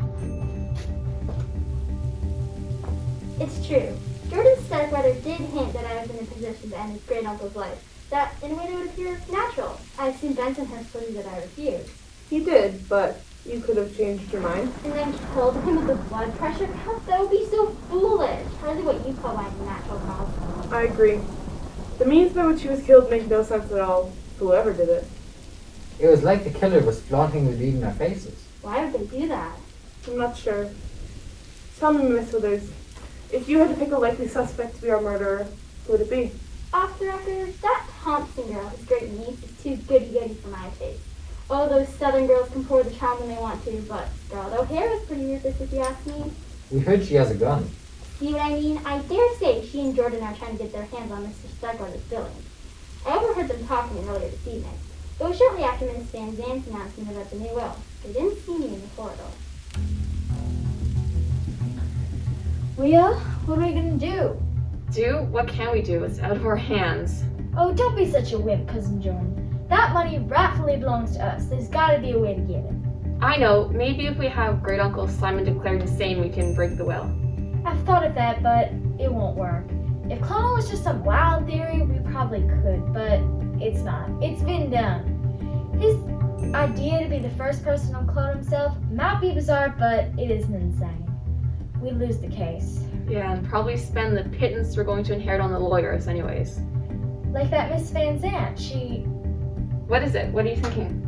It's true. Jordan Starkweather did hint that I was in a position to end his great uncle's life. That, in a way, that would appear natural. I've seen Bensonhurst believe that I refused. He did, but you could have changed your mind. And then killed him with a blood pressure cuff? That would be so foolish. Hardly what you call my natural cause. I agree. The means by which he was killed make no sense at all, whoever did it. It was like the killer was flaunting the deed in our faces. Why would they do that? I'm not sure. Tell me, Miss Withers, if you had to pick a likely suspect to be our murderer, who would it be? Off the record, that Thompson girl, his great niece, is too goody-goody for my taste. Oh, those southern girls can pour the charm when they want to, but Scarlett O'Hara is pretty ruthless if you ask me. We heard she has a gun. See what I mean? I dare say she and Jordan are trying to get their hands on Mr. Starkweather's billing. I overheard them talking earlier this evening. It was shortly after Miss Van Zant's announcement about the new will. They didn't see me in the corridor. Well, what are we gonna do? Do? What can we do? It's out of our hands. Oh, don't be such a wimp, Cousin Jordan. That money rightfully belongs to us. There's gotta be a way to get it. I know, maybe if we have Great Uncle Simon declared insane, we can break the will. I've thought of that, but it won't work. If cloning was just some wild theory, we probably could, but it's not. It's been done. His idea to be the first person to clone himself might be bizarre, but it isn't insane. We'd lose the case. Yeah, and probably spend the pittance we're going to inherit on the lawyers anyways. Like that Miss Van Zandt, What is it? What are you thinking?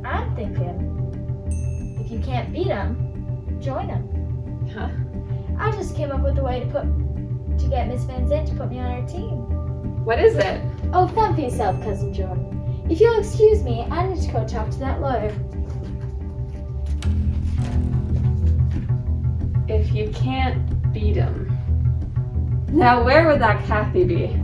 I'm thinking, if you can't beat him, join him. Huh? I just came up with a way to get Miss Van Zandt to put me on our team. What is it? Oh, fend for yourself, Cousin Jordan. If you'll excuse me, I need to go talk to that lawyer. If you can't beat him. Now where would that Kathy be?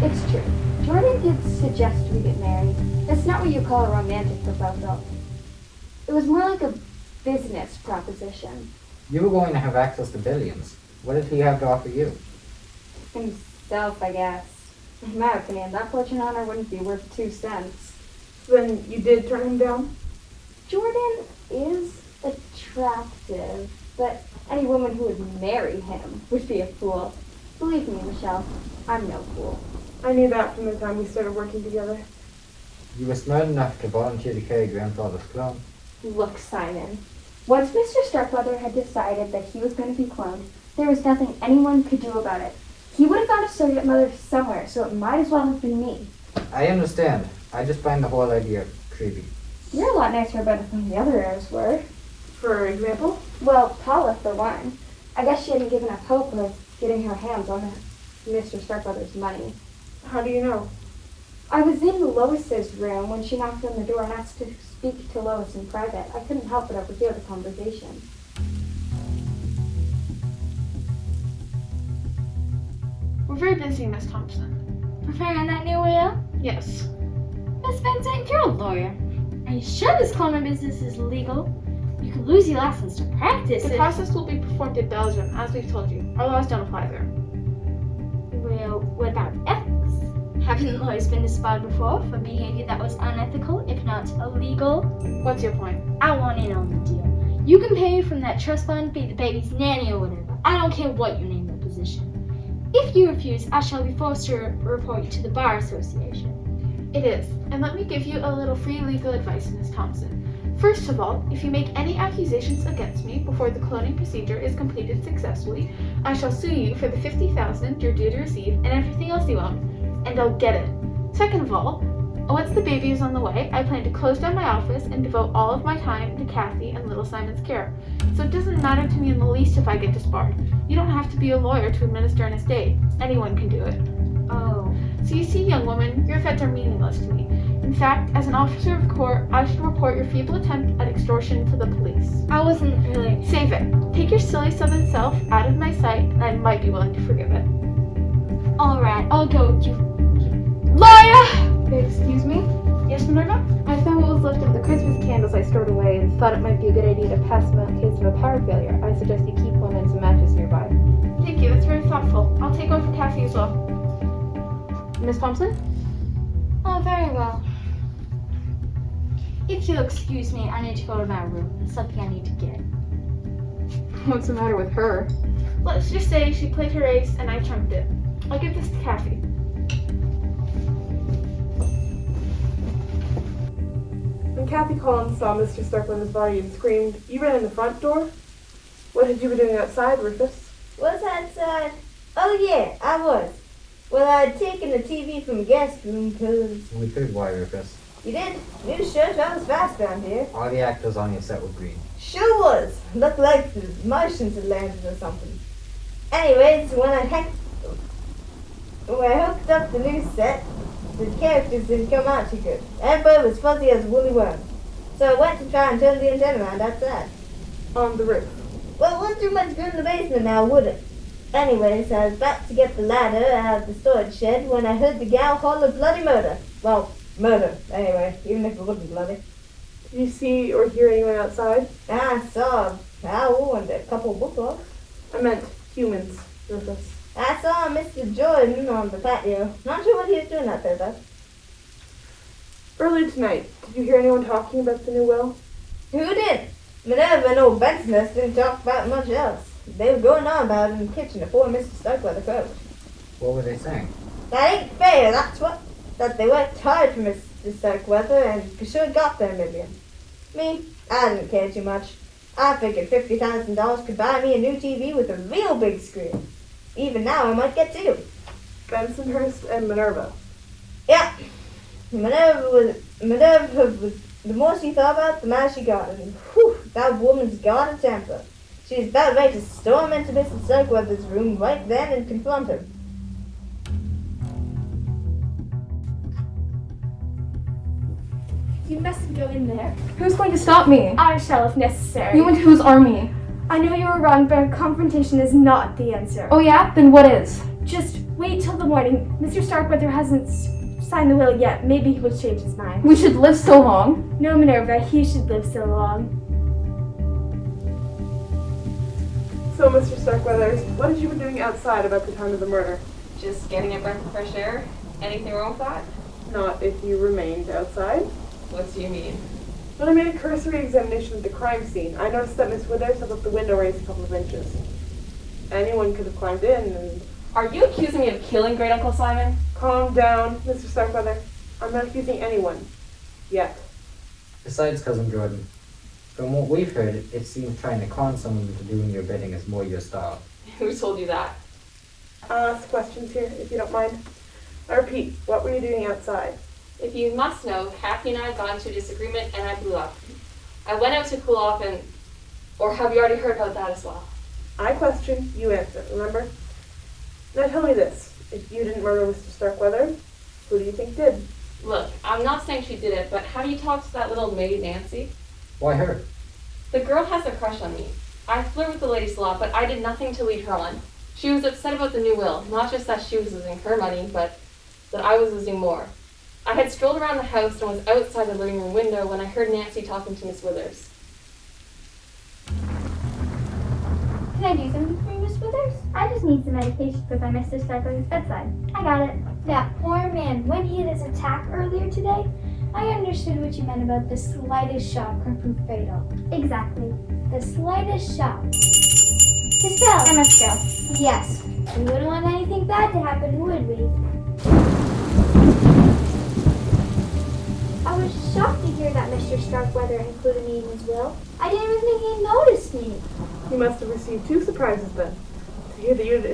It's true. Jordan did suggest we get married. That's not what you call a romantic proposal. It was more like a business proposition. You were going to have access to billions. What did he have to offer you? Himself, I guess. In my opinion, that fortune honor wouldn't be worth 2 cents. Then you did turn him down? Jordan is attractive, but any woman who would marry him would be a fool. Believe me, Michelle, I'm no fool. I knew that from the time we started working together. You were smart enough to volunteer to carry grandfather's clone. Look, Simon. Once Mr. Starkweather had decided that he was going to be cloned, there was nothing anyone could do about it. He would have found a surrogate mother somewhere, so it might as well have been me. I understand. I just find the whole idea creepy. You're a lot nicer about it than the other heirs were. For example? Well, Paula, for one. I guess she hadn't given up hope of getting her hands on Mr. Starkweather's money. How do you know? I was in Lois's room when she knocked on the door and asked to speak to Lois in private. I couldn't help but overhear the conversation. We're very busy, Miss Thompson. Preparing that new will? Yes. Miss Van Zandt, you're a lawyer. Are you sure this cloning business is legal? You could lose your license to practice The if... process will be performed in Belgium, as we've told you. Our laws don't apply there. Well, what about ethics? Haven't lawyers been disbarred before for behavior that was unethical, if not illegal? What's your point? I want in on the deal. You can pay from that trust fund, be the baby's nanny or whatever. I don't care what you name the position. If you refuse, I shall be forced to report you to the Bar Association. It is. And let me give you a little free legal advice, Miss Thompson. First of all, if you make any accusations against me before the cloning procedure is completed successfully, I shall sue you for the $50,000 you're due to receive and everything else you own. And I'll get it. Second of all, once the baby is on the way, I plan to close down my office and devote all of my time to Kathy and little Simon's care. So it doesn't matter to me in the least if I get disbarred. You don't have to be a lawyer to administer an estate. Anyone can do it. Oh. So you see, young woman, your threats are meaningless to me. In fact, as an officer of the court, I should report your feeble attempt at extortion to the police. I wasn't really... Save it. Take your silly southern self out of my sight, and I might be willing to forgive it. Alright, I'll go with you. Liar! Excuse me? Yes, Minerva? I found what was left of the Christmas candles I stored away and thought it might be a good idea to pass them out in case of a power failure. I suggest you keep one and some matches nearby. Thank you, that's very thoughtful. I'll take one for Kathy as well. Miss Thompson? Oh, very well. If you'll excuse me, I need to go to my room. There's something I need to get. What's the matter with her? Let's just say she played her ace and I trumped it. I'll give this to Kathy. When Kathy Collins saw Mr. Starkweather's body and screamed, "You ran in the front door? What had you been doing outside, Rufus?" Was outside? Oh yeah, I was. Well, I'd taken the TV from the guest room because... We could wire Rufus. You did? New shirt, I was fast down here. All the actors on your set were green. Sure was. Looked like the Martians had landed or something. Anyways, when I hooked up the new set, the characters didn't come out too good. Everybody was fuzzy as a woolly worm. So I went to try and turn the antenna around outside. On the roof. Well, it wasn't too much good in the basement now, would it? Anyways, I was about to get the ladder out of the storage shed when I heard the gal holler bloody murder. Well, murder, anyway, even if it wasn't bloody. Did you see or hear anyone outside? I saw a owl and a couple of bulldogs. I meant humans, Rufus. I saw Mr. Jordan on the patio. Not sure what he was doing out there, though. Earlier tonight, did you hear anyone talking about the new will? Who did? Minerva and old Bensonhurst didn't talk about much else. They were going on about it in the kitchen before Mr. Starkweather called. What were they saying? That ain't fair, that's what. That they worked hard for Mr. Starkweather and for sure got their million. Me, I didn't care too much. I figured $50,000 could buy me a new TV with a real big screen. Even now I might get two. Bensonhurst and Minerva. Yeah. Minerva was the more she thought about it, the more she got. And whew, that woman's got a temper. She was about ready to storm into Mr. Starkweather's room right then and confront him. You mustn't go in there. Who's going to stop me? I shall if necessary. You and whose army? I know you were wrong, but confrontation is not the answer. Oh yeah? Then what is? Just wait till the morning. Mr. Starkweather hasn't signed the will yet. Maybe he will change his mind. We should live so long. No, Minerva, he should live so long. So, Mr. Starkweather, what had you been doing outside about the time of the murder? Just getting a breath of fresh air. Anything wrong with that? Not if you remained outside. What do you mean? When I made a cursory examination of the crime scene, I noticed that Miss Withers had left the window raised a couple of inches. Anyone could have climbed in and... Are you accusing me of killing Great Uncle Simon? Calm down, Mr. Starkweather. I'm not accusing anyone. Yet. Besides, Cousin Jordan, from what we've heard, it seems trying to con someone into doing your bidding is more your style. Who told you that? I'll ask questions here, if you don't mind. I repeat, what were you doing outside? If you must know, Kathy and I got into a disagreement and I blew up. I went out to cool off and... Or have you already heard about that as well? I question, you answer, remember? Now tell me this. If you didn't murder Mr. Starkweather, who do you think did? Look, I'm not saying she did it, but have you talked to that little maid, Nancy? Why her? The girl has a crush on me. I flirt with the ladies a lot, but I did nothing to lead her on. She was upset about the new will, not just that she was losing her money, but that I was losing more. I had strolled around the house and was outside the living room window when I heard Nancy talking to Miss Withers. Can I do something for you, Miss Withers? I just need some medication put by Mr. Starkweather's bedside. I got it. That poor man, when he had his attack earlier today, I understood what you meant about the slightest shock can prove fatal. Exactly. The slightest shock. Estelle! I must go. Yes. We wouldn't want anything bad to happen, would we? I was shocked to hear that Mr. Starkweather included me in his will. I didn't even think he noticed me. You must have received two surprises then. To hear that you'd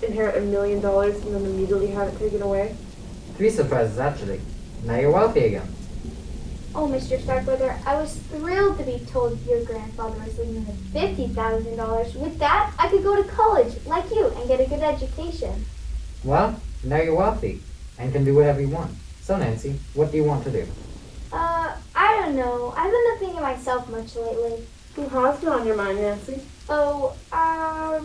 inherit $1 million and then immediately have it taken away. 3 surprises, actually. Now you're wealthy again. Oh, Mr. Starkweather, I was thrilled to be told your grandfather was leaving with $50,000. With that, I could go to college, like you, and get a good education. Well, now you're wealthy and can do whatever you want. So, Nancy, what do you want to do? I don't know. I've been thinking myself much lately. Who has been on your mind, Nancy? Oh,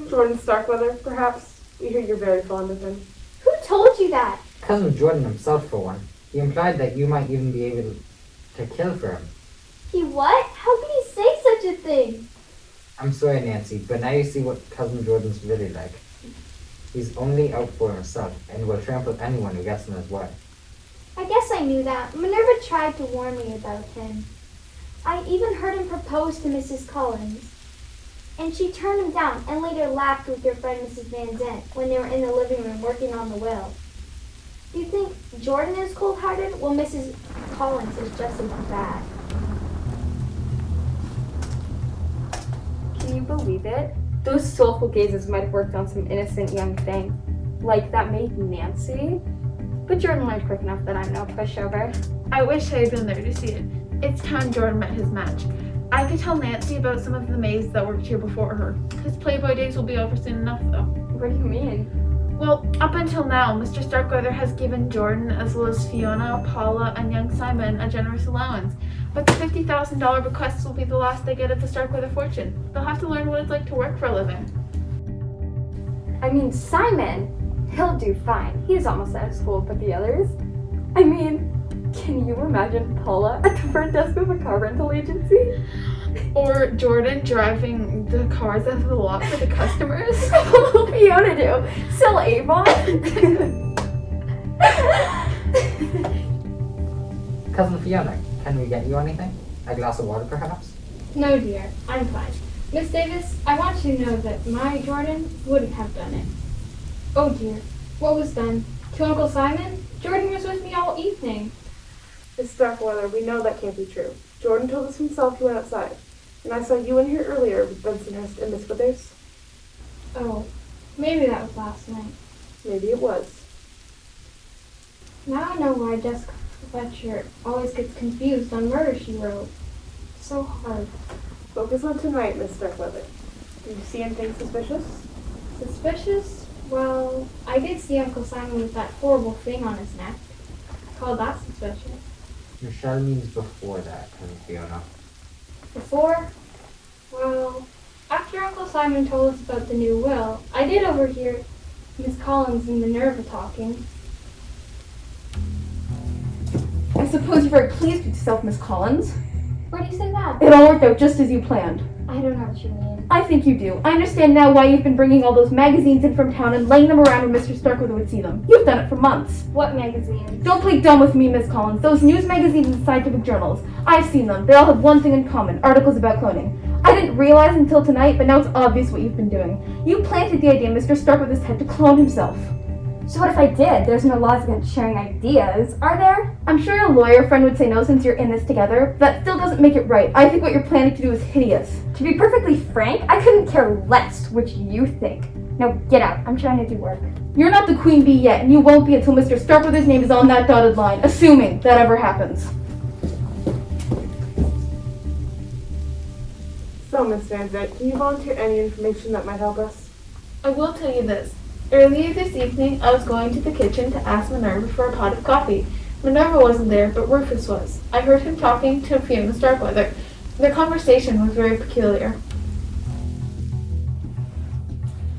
Jordan Starkweather, perhaps? We hear you're very fond of him. who told you that? Cousin Jordan himself, for one. He implied that you might even be able to kill for him. He what? How could he say such a thing? I'm sorry, Nancy, but now you see what Cousin Jordan's really like. He's only out for himself and will trample anyone who gets in his way. I guess I knew that. Minerva tried to warn me about him. I even heard him propose to Mrs. Collins. And she turned him down and later laughed with your friend Mrs. Van Dent when they were in the living room working on the will. Do you think Jordan is cold-hearted? Well, Mrs. Collins is just as bad. Can you believe it? Those soulful gazes might have worked on some innocent young thing, like that maid Nancy. But Jordan learned quick enough that I'm no pushover. I wish I had been there to see it. It's time Jordan met his match. I could tell Nancy about some of the maids that worked here before her. His Playboy days will be over soon enough, though. What do you mean? Well, up until now, Mr. Starkweather has given Jordan, as well as Fiona, Paula, and young Simon, a generous allowance. But the $50,000 bequests will be the last they get of the Starkweather fortune. They'll have to learn what it's like to work for a living. I mean, Simon, he'll do fine. He's almost out of school, but the others? I mean, can you imagine Paula at the front desk of a car rental agency? Or Jordan driving the cars out of the lot for the customers. What will Fiona do? Sell Avon? Cousin Fiona, can we get you anything? A glass of water, perhaps? No, dear, I'm fine. Miss Davis, I want you to know that my Jordan wouldn't have done it. Oh dear, what was done? To Uncle Simon? Jordan was with me all evening. Miss Starkweather, we know that can't be true. Jordan told us himself he went outside. And I saw you in here earlier with Bensonhurst and Miss Withers. Oh, maybe that was last night. Maybe it was. Now I know why Jessica Fletcher always gets confused on Murder, She Wrote. So hard. Focus on tonight, Miss Starkweather. Did you see anything suspicious? Suspicious? Well, I did see Uncle Simon with that horrible thing on his neck. I call that suspicious. Michelle means before that, Cousin Fiona. Before? Well, after Uncle Simon told us about the new will, I did overhear Miss Collins and Minerva talking. I suppose you're very pleased with yourself, Miss Collins. Where do you say that? It all worked out just as you planned. I don't know what you mean. I think you do. I understand now why you've been bringing all those magazines in from town and laying them around where Mr. Starkweather would see them. You've done it for months. What magazines? Don't play dumb with me, Miss Collins. Those news magazines and scientific journals. I've seen them. They all have one thing in common, articles about cloning. I didn't realize until tonight, but now it's obvious what you've been doing. You planted the idea in Mr. Starkweather's head to clone himself. So what if I did? There's no laws against sharing ideas, are there? I'm sure your lawyer friend would say no since you're in this together, but that still doesn't make it right. I think what you're planning to do is hideous. To be perfectly frank, I couldn't care less what you think. Now get out. I'm trying to do work. You're not the queen bee yet, and you won't be until Mr. Starkweather's name is on that dotted line, assuming that ever happens. So, Miss Van Zandt, can you volunteer any information that might help us? I will tell you this. Earlier this evening, I was going to the kitchen to ask Minerva for a pot of coffee. Minerva wasn't there, but Rufus was. I heard him talking to Fiona Starkweather. Their conversation was very peculiar.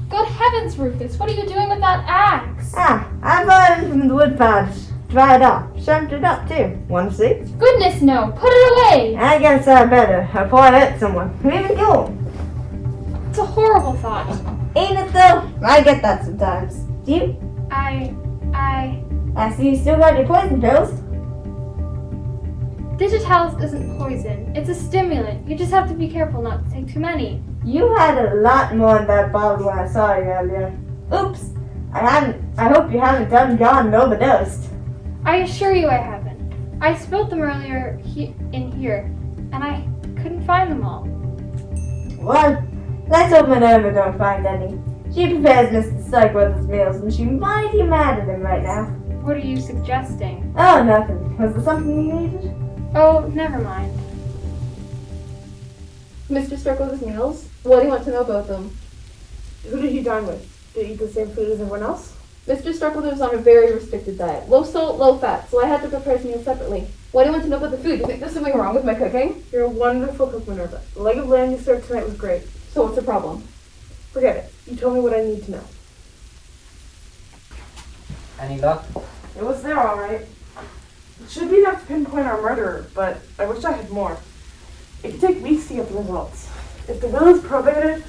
Good heavens, Rufus, what are you doing with that axe? I brought it from the wood pile. Dried off. Sharpened it up too. Want to see? Goodness no, put it away! I guess I better. Before I hurt someone. Or even kill them. It's a horrible thought. Ain't it though? I get that sometimes. Do you? I see you still got your poison pills. Digitalis isn't poison. It's a stimulant. You just have to be careful not to take too many. You had a lot more in that bottle when I saw you earlier. Oops. I hope you haven't gone and overdosed. I assure you I haven't. I spilled them earlier in here, and I couldn't find them all. Well, let's hope Minerva don't find any. She prepares Mr. Starkweather's meals, and she's mighty mad at him right now. What are you suggesting? Oh, nothing. Was there something you needed? Oh, never mind. Mr. Starkweather's meals? What do you want to know about them? Who did he dine with? Did he eat the same food as everyone else? Mr. Starkweather was on a very restricted diet. Low salt, low fat, so I had to prepare his meals separately. What do you want to know about the food? Do you think there's something wrong with my cooking? You're a wonderful cook, Minerva. The leg of lamb you served tonight was great. So what's the problem? Forget it. You told me what I need to know. Any luck? It was there, all right. It should be enough to pinpoint our murderer, but I wish I had more. It could take weeks to get the results. If the will is probated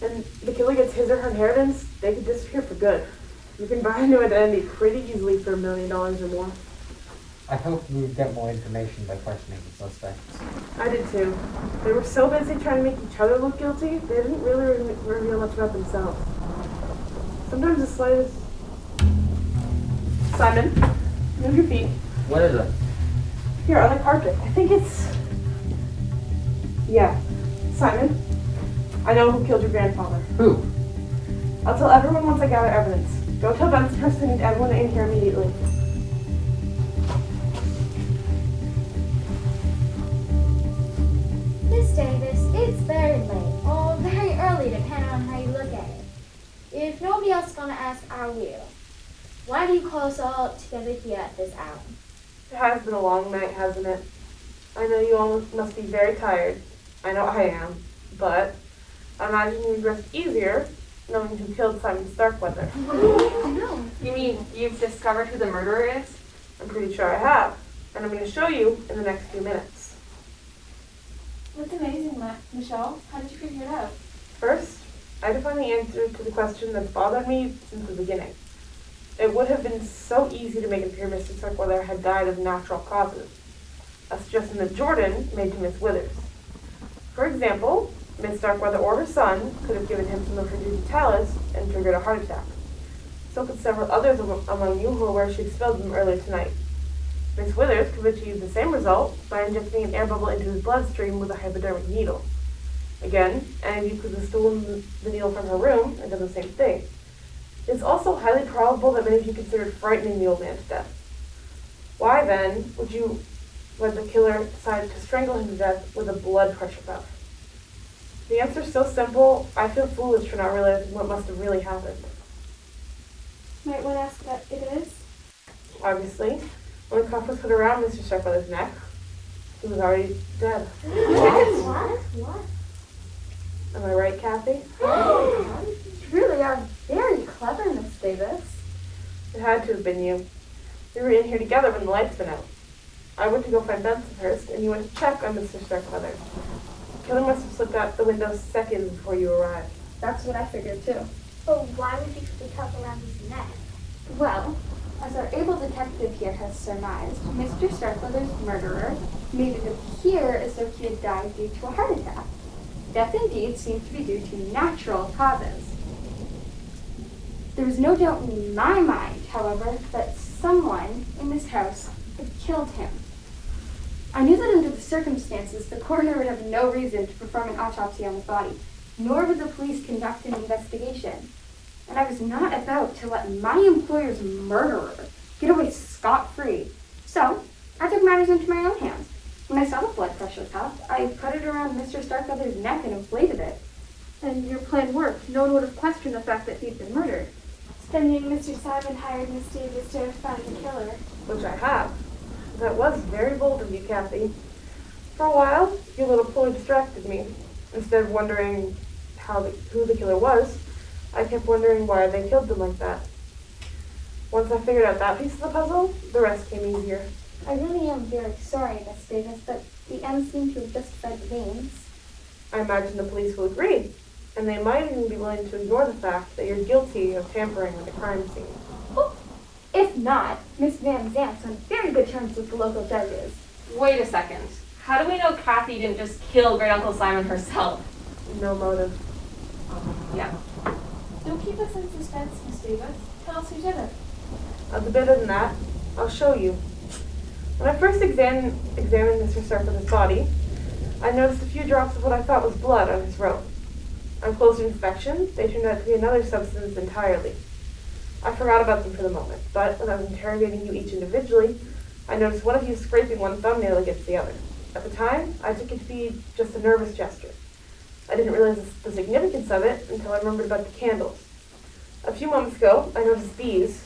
and the killer gets his or her inheritance, they could disappear for good. You can buy a new identity pretty easily for $1 million or more. I hoped we would get more information by questioning the suspects. I did too. They were so busy trying to make each other look guilty, they didn't really reveal much about themselves. Sometimes the slightest... Simon, move your feet. What is it? Here, on the carpet. I think it's... Yeah. Simon, I know who killed your grandfather. Who? I'll tell everyone once I gather evidence. Go tell Bensonhurst I need everyone in here immediately. Miss Davis, it's very late, or very early, depending on how you look at it. If nobody else is going to ask, I will. Why do you call us all together here at this hour? It has been a long night, hasn't it? I know you all must be very tired. I know I am. But I imagine you'd rest easier knowing who killed Simon Starkweather. No. You mean you've discovered who the murderer is? I'm pretty sure I have. And I'm going to show you in the next few minutes. That's amazing, Michelle. How did you figure it out? First, I had to find the answer to the question that's bothered me since the beginning. It would have been so easy to make it appear Mr. Starkweather had died of natural causes. a suggestion that Jordan made to Miss Withers. For example, Miss Starkweather or her son could have given him some of her duty talus and triggered a heart attack. So could several others among you who are aware she expelled them earlier tonight. Miss Withers could have achieved the same result by injecting an air bubble into his bloodstream with a hypodermic needle. Again, any of you could have stolen the needle from her room and done the same thing. It's also highly probable that many of you considered frightening the old man to death. Why then would you let the killer decide to strangle him to death with a blood pressure cuff? The answer is so simple, I feel foolish for not realizing what must have really happened. Might one ask what it is? Obviously, when the cuff was put around Mr. Starkweather's neck, he was already dead. What? Am I right, Kathy? You truly are very clever, Miss Davis. It had to have been you. We were in here together when the lights went out. I went to go find Bensonhurst, and you went to check on Mr. Starkweather. The killer must have slipped out the window seconds before you arrived. That's what I figured too. But why would you put the cuff around his neck? Well, as our able detective here has surmised, Mr. Starkweather's murderer made it appear as though he had died due to a heart attack. Death indeed seemed to be due to natural causes. There was no doubt in my mind, however, that someone in this house had killed him. I knew that under the circumstances, the coroner would have no reason to perform an autopsy on his body, nor would the police conduct an investigation. And I was not about to let my employer's murderer get away scot-free. So, I took matters into my own hands. When I saw the blood pressure cuff, I put it around Mr. Starkweather's neck and inflated it. And your plan worked. No one would have questioned the fact that he'd been murdered. Then Mr. Simon hired Miss Davis to find the killer. Which I have. That was very bold of you, Kathy. For a while, your little ploy distracted me. Instead of wondering who the killer was, I kept wondering why they killed them like that. Once I figured out that piece of the puzzle, the rest came easier. I really am very sorry, Miss Davis, but the ends seem to have justified the means. I imagine the police will agree, and they might even be willing to ignore the fact that you're guilty of tampering with a crime scene. If not, Miss Van Zant's on very good terms with the local judges. Wait a second. How do we know Kathy didn't just kill Great Uncle Simon herself? No motive. Yeah. Don't keep us in suspense, Miss Davis. Tell us who did it. A bit better than that, I'll show you. When I first examined Mr. Starkweather's body, I noticed a few drops of what I thought was blood on his robe. On closer inspection, they turned out to be another substance entirely. I forgot about them for the moment, but when I was interrogating you each individually, I noticed one of you scraping one thumbnail against the other. At the time, I took it to be just a nervous gesture. I didn't realize the significance of it until I remembered about the candles. A few moments ago, I noticed these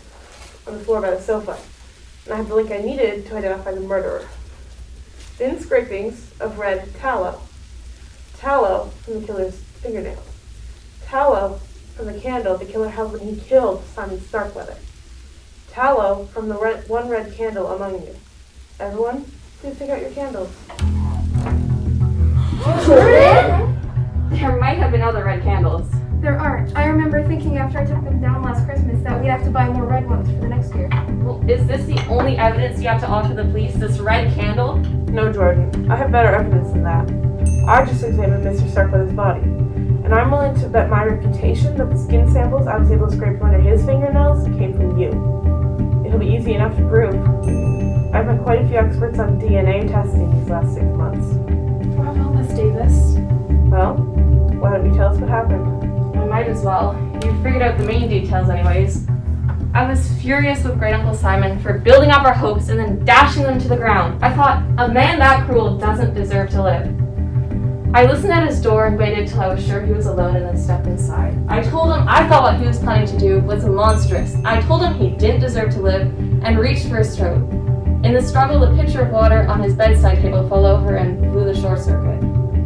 on the floor by the sofa, and I had the link I needed to identify the murderer. Thin scrapings of red tallow. Tallow from the killer's fingernails. Tallow from the candle the killer held when he killed Simon Starkweather. Tallow from the one red candle among you. Everyone, please take out your candles. There might have been other red candles. There aren't. I remember thinking after I took them down last Christmas that we'd have to buy more red ones for the next year. Well, is this the only evidence you have to offer the police? This red candle? No, Jordan. I have better evidence than that. I just examined Mr. Starkweather's body, and I'm willing to bet my reputation that the skin samples I was able to scrape from under his fingernails came from you. It'll be easy enough to prove. I've met quite a few experts on DNA testing these last 6 months. Bravo, Miss Davis. Well, why don't you tell us what happened? I might as well. You figured out the main details anyways. I was furious with Great Uncle Simon for building up our hopes and then dashing them to the ground. I thought, a man that cruel doesn't deserve to live. I listened at his door and waited till I was sure he was alone and then stepped inside. I told him I thought what he was planning to do was monstrous. I told him he didn't deserve to live and reached for his throat. In the struggle, the pitcher of water on his bedside table fell over and blew the short circuit.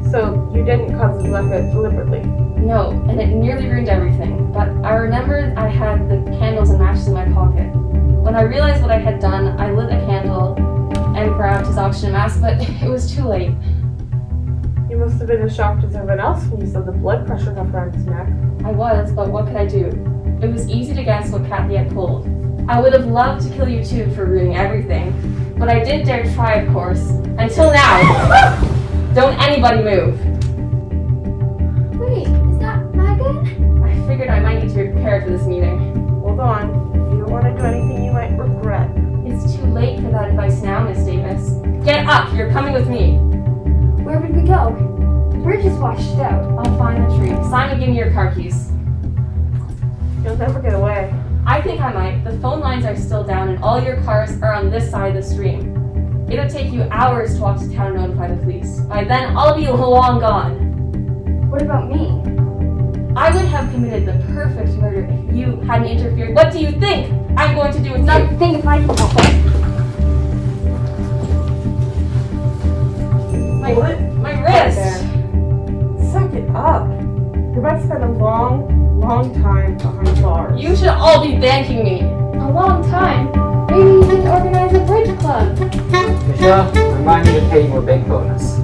So, you didn't cause his death deliberately? No, and it nearly ruined everything, but I remembered I had the candles and matches in my pocket. When I realized what I had done, I lit a candle and grabbed his oxygen mask, but it was too late. You must have been as shocked as everyone else when you saw the blood pressure cuff around his neck. I was, but what could I do? It was easy to guess what Kathy had pulled. I would have loved to kill you too for ruining everything, But I didn't dare try, of course. Until now. Don't anybody move. Wait, is that Megan? I figured I might need to be prepared for this meeting. Hold on. You don't want to do anything you might regret. It's too late for that advice now, Miss Davis. Get up! You're coming with me. Where would we go? The bridge is washed out. I'll find the tree. Simon, give me your car keys. You'll never get away. I think I might. The phone lines are still down and all your cars are on this side of the stream. It'll take you hours to walk to town and notify the police. By then, I'll be long gone. What about me? I would have committed the perfect murder if you hadn't interfered. What do you think I'm going to do with you? Nothing if I can help it. My wrist! Suck it up. You're about to spend a long time behind bars. You should all be thanking me. A long time. Maybe you can organize a bridge club. Michelle, remind me to pay you a big bonus.